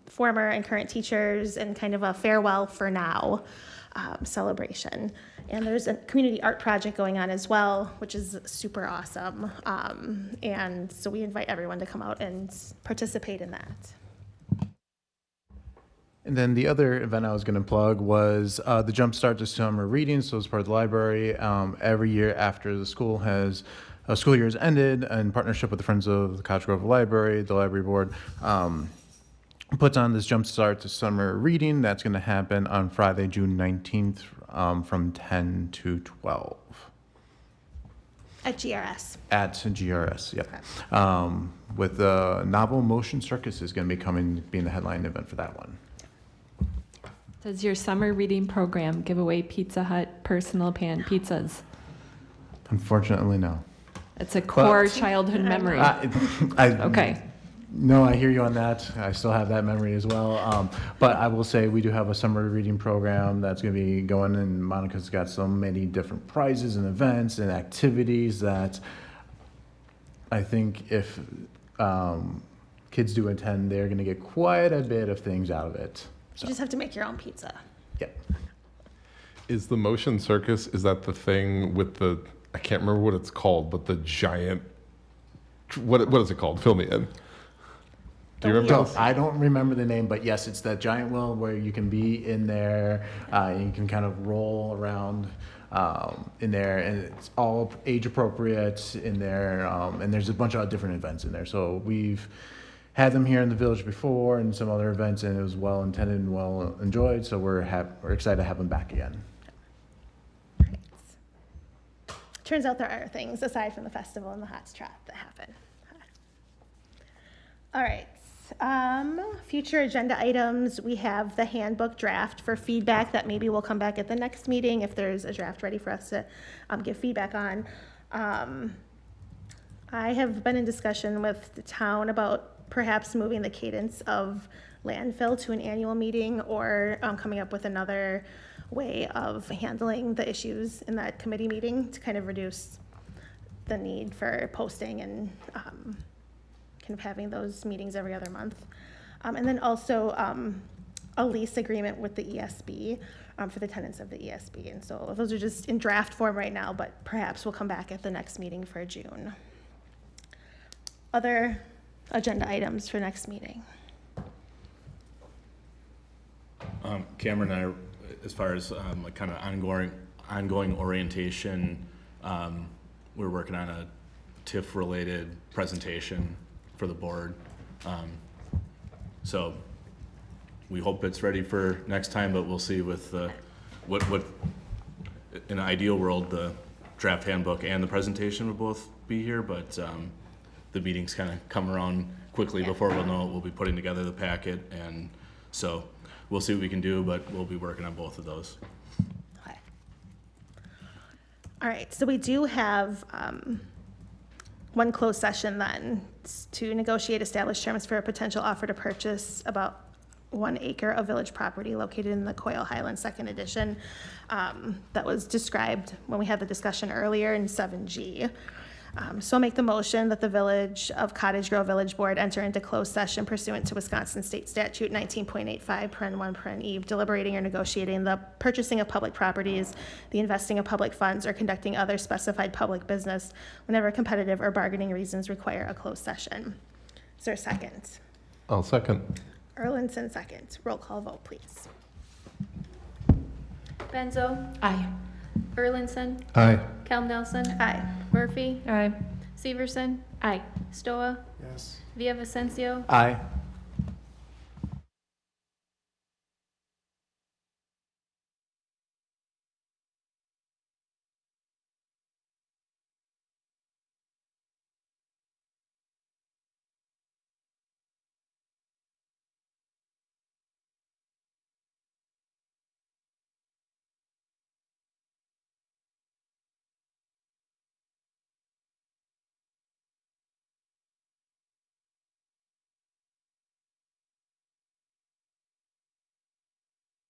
former and current teachers and kind of a farewell for now celebration. And there's a community art project going on as well, which is super awesome. And so we invite everyone to come out and participate in that. And then the other event I was going to plug was the Jumpstart to Summer Reading. So as part of the library, every year after the school year has ended, in partnership with the Friends of the Cottage Grove Library, the library board, puts on this Jumpstart to Summer Reading. That's going to happen on Friday, June 19th from 10 to 12. At GRS. At GRS, yep. Okay. With the novel Motion Circus is going to be being the headline event for that one. Does your summer reading program give away Pizza Hut personal pan pizzas? Unfortunately, no. It's a core childhood memory. Okay. No, I hear you on that. I still have that memory as well. But I will say we do have a summer reading program that's going to be going, and Monica's got so many different prizes and events and activities that I think if kids do attend, they're going to get quite a bit of things out of it. So. You just have to make your own pizza. Yeah. Is the Motion Circus, is that the thing with the, I can't remember what it's called, but the giant, what is it called? Fill me in. Do you remember? I don't remember the name, but yes, it's that giant wheel where you can be in there, and you can kind of roll around in there, and it's all age appropriate in there, and there's a bunch of different events in there. So we've had them here in the village before and some other events, and it was well intended and well enjoyed, so we're excited to have them back again. Right. Turns out there are things aside from the festival and the hot trot that happen. All right. Future agenda items, we have the handbook draft for feedback that maybe will come back at the next meeting if there's a draft ready for us to give feedback on. I have been in discussion with the town about perhaps moving the cadence of landfill to an annual meeting or coming up with another way of handling the issues in that committee meeting to kind of reduce the need for posting and kind of having those meetings every other month. And then also a lease agreement with the ESB for the tenants of the ESB. And so those are just in draft form right now, but perhaps we'll come back at the next meeting for June. Other agenda items for next meeting. Cameron and I, as far as like kind of ongoing orientation, we're working on TIF-related presentation for the board. So we hope it's ready for next time, but we'll see with what in an ideal world, the draft handbook and the presentation will both be here, but the meetings kind of come around quickly before we'll know it. We'll be putting together the packet, and so we'll see what we can do, but we'll be working on both of those. Okay. All right, so we do have one closed session then to negotiate established terms for a potential offer to purchase about 1 acre of village property located in the Coyle Highlands Second Edition that was described when we had the discussion earlier in 7G. So I'll make the motion that the Village of Cottage Grove Village Board enter into closed session pursuant to Wisconsin State Statute 19.85, paren 1, paren E, deliberating or negotiating the purchasing of public properties, the investing of public funds, or conducting other specified public business whenever competitive or bargaining reasons require a closed session. Is there a second? I'll second. Erlinson, second. Roll call vote, please. Benzo, Aye. Erlinson, Aye. Cal Nelson, Aye. Murphy, Aye. Severson, Aye. Stoa, Yes. Villavicencio, Aye.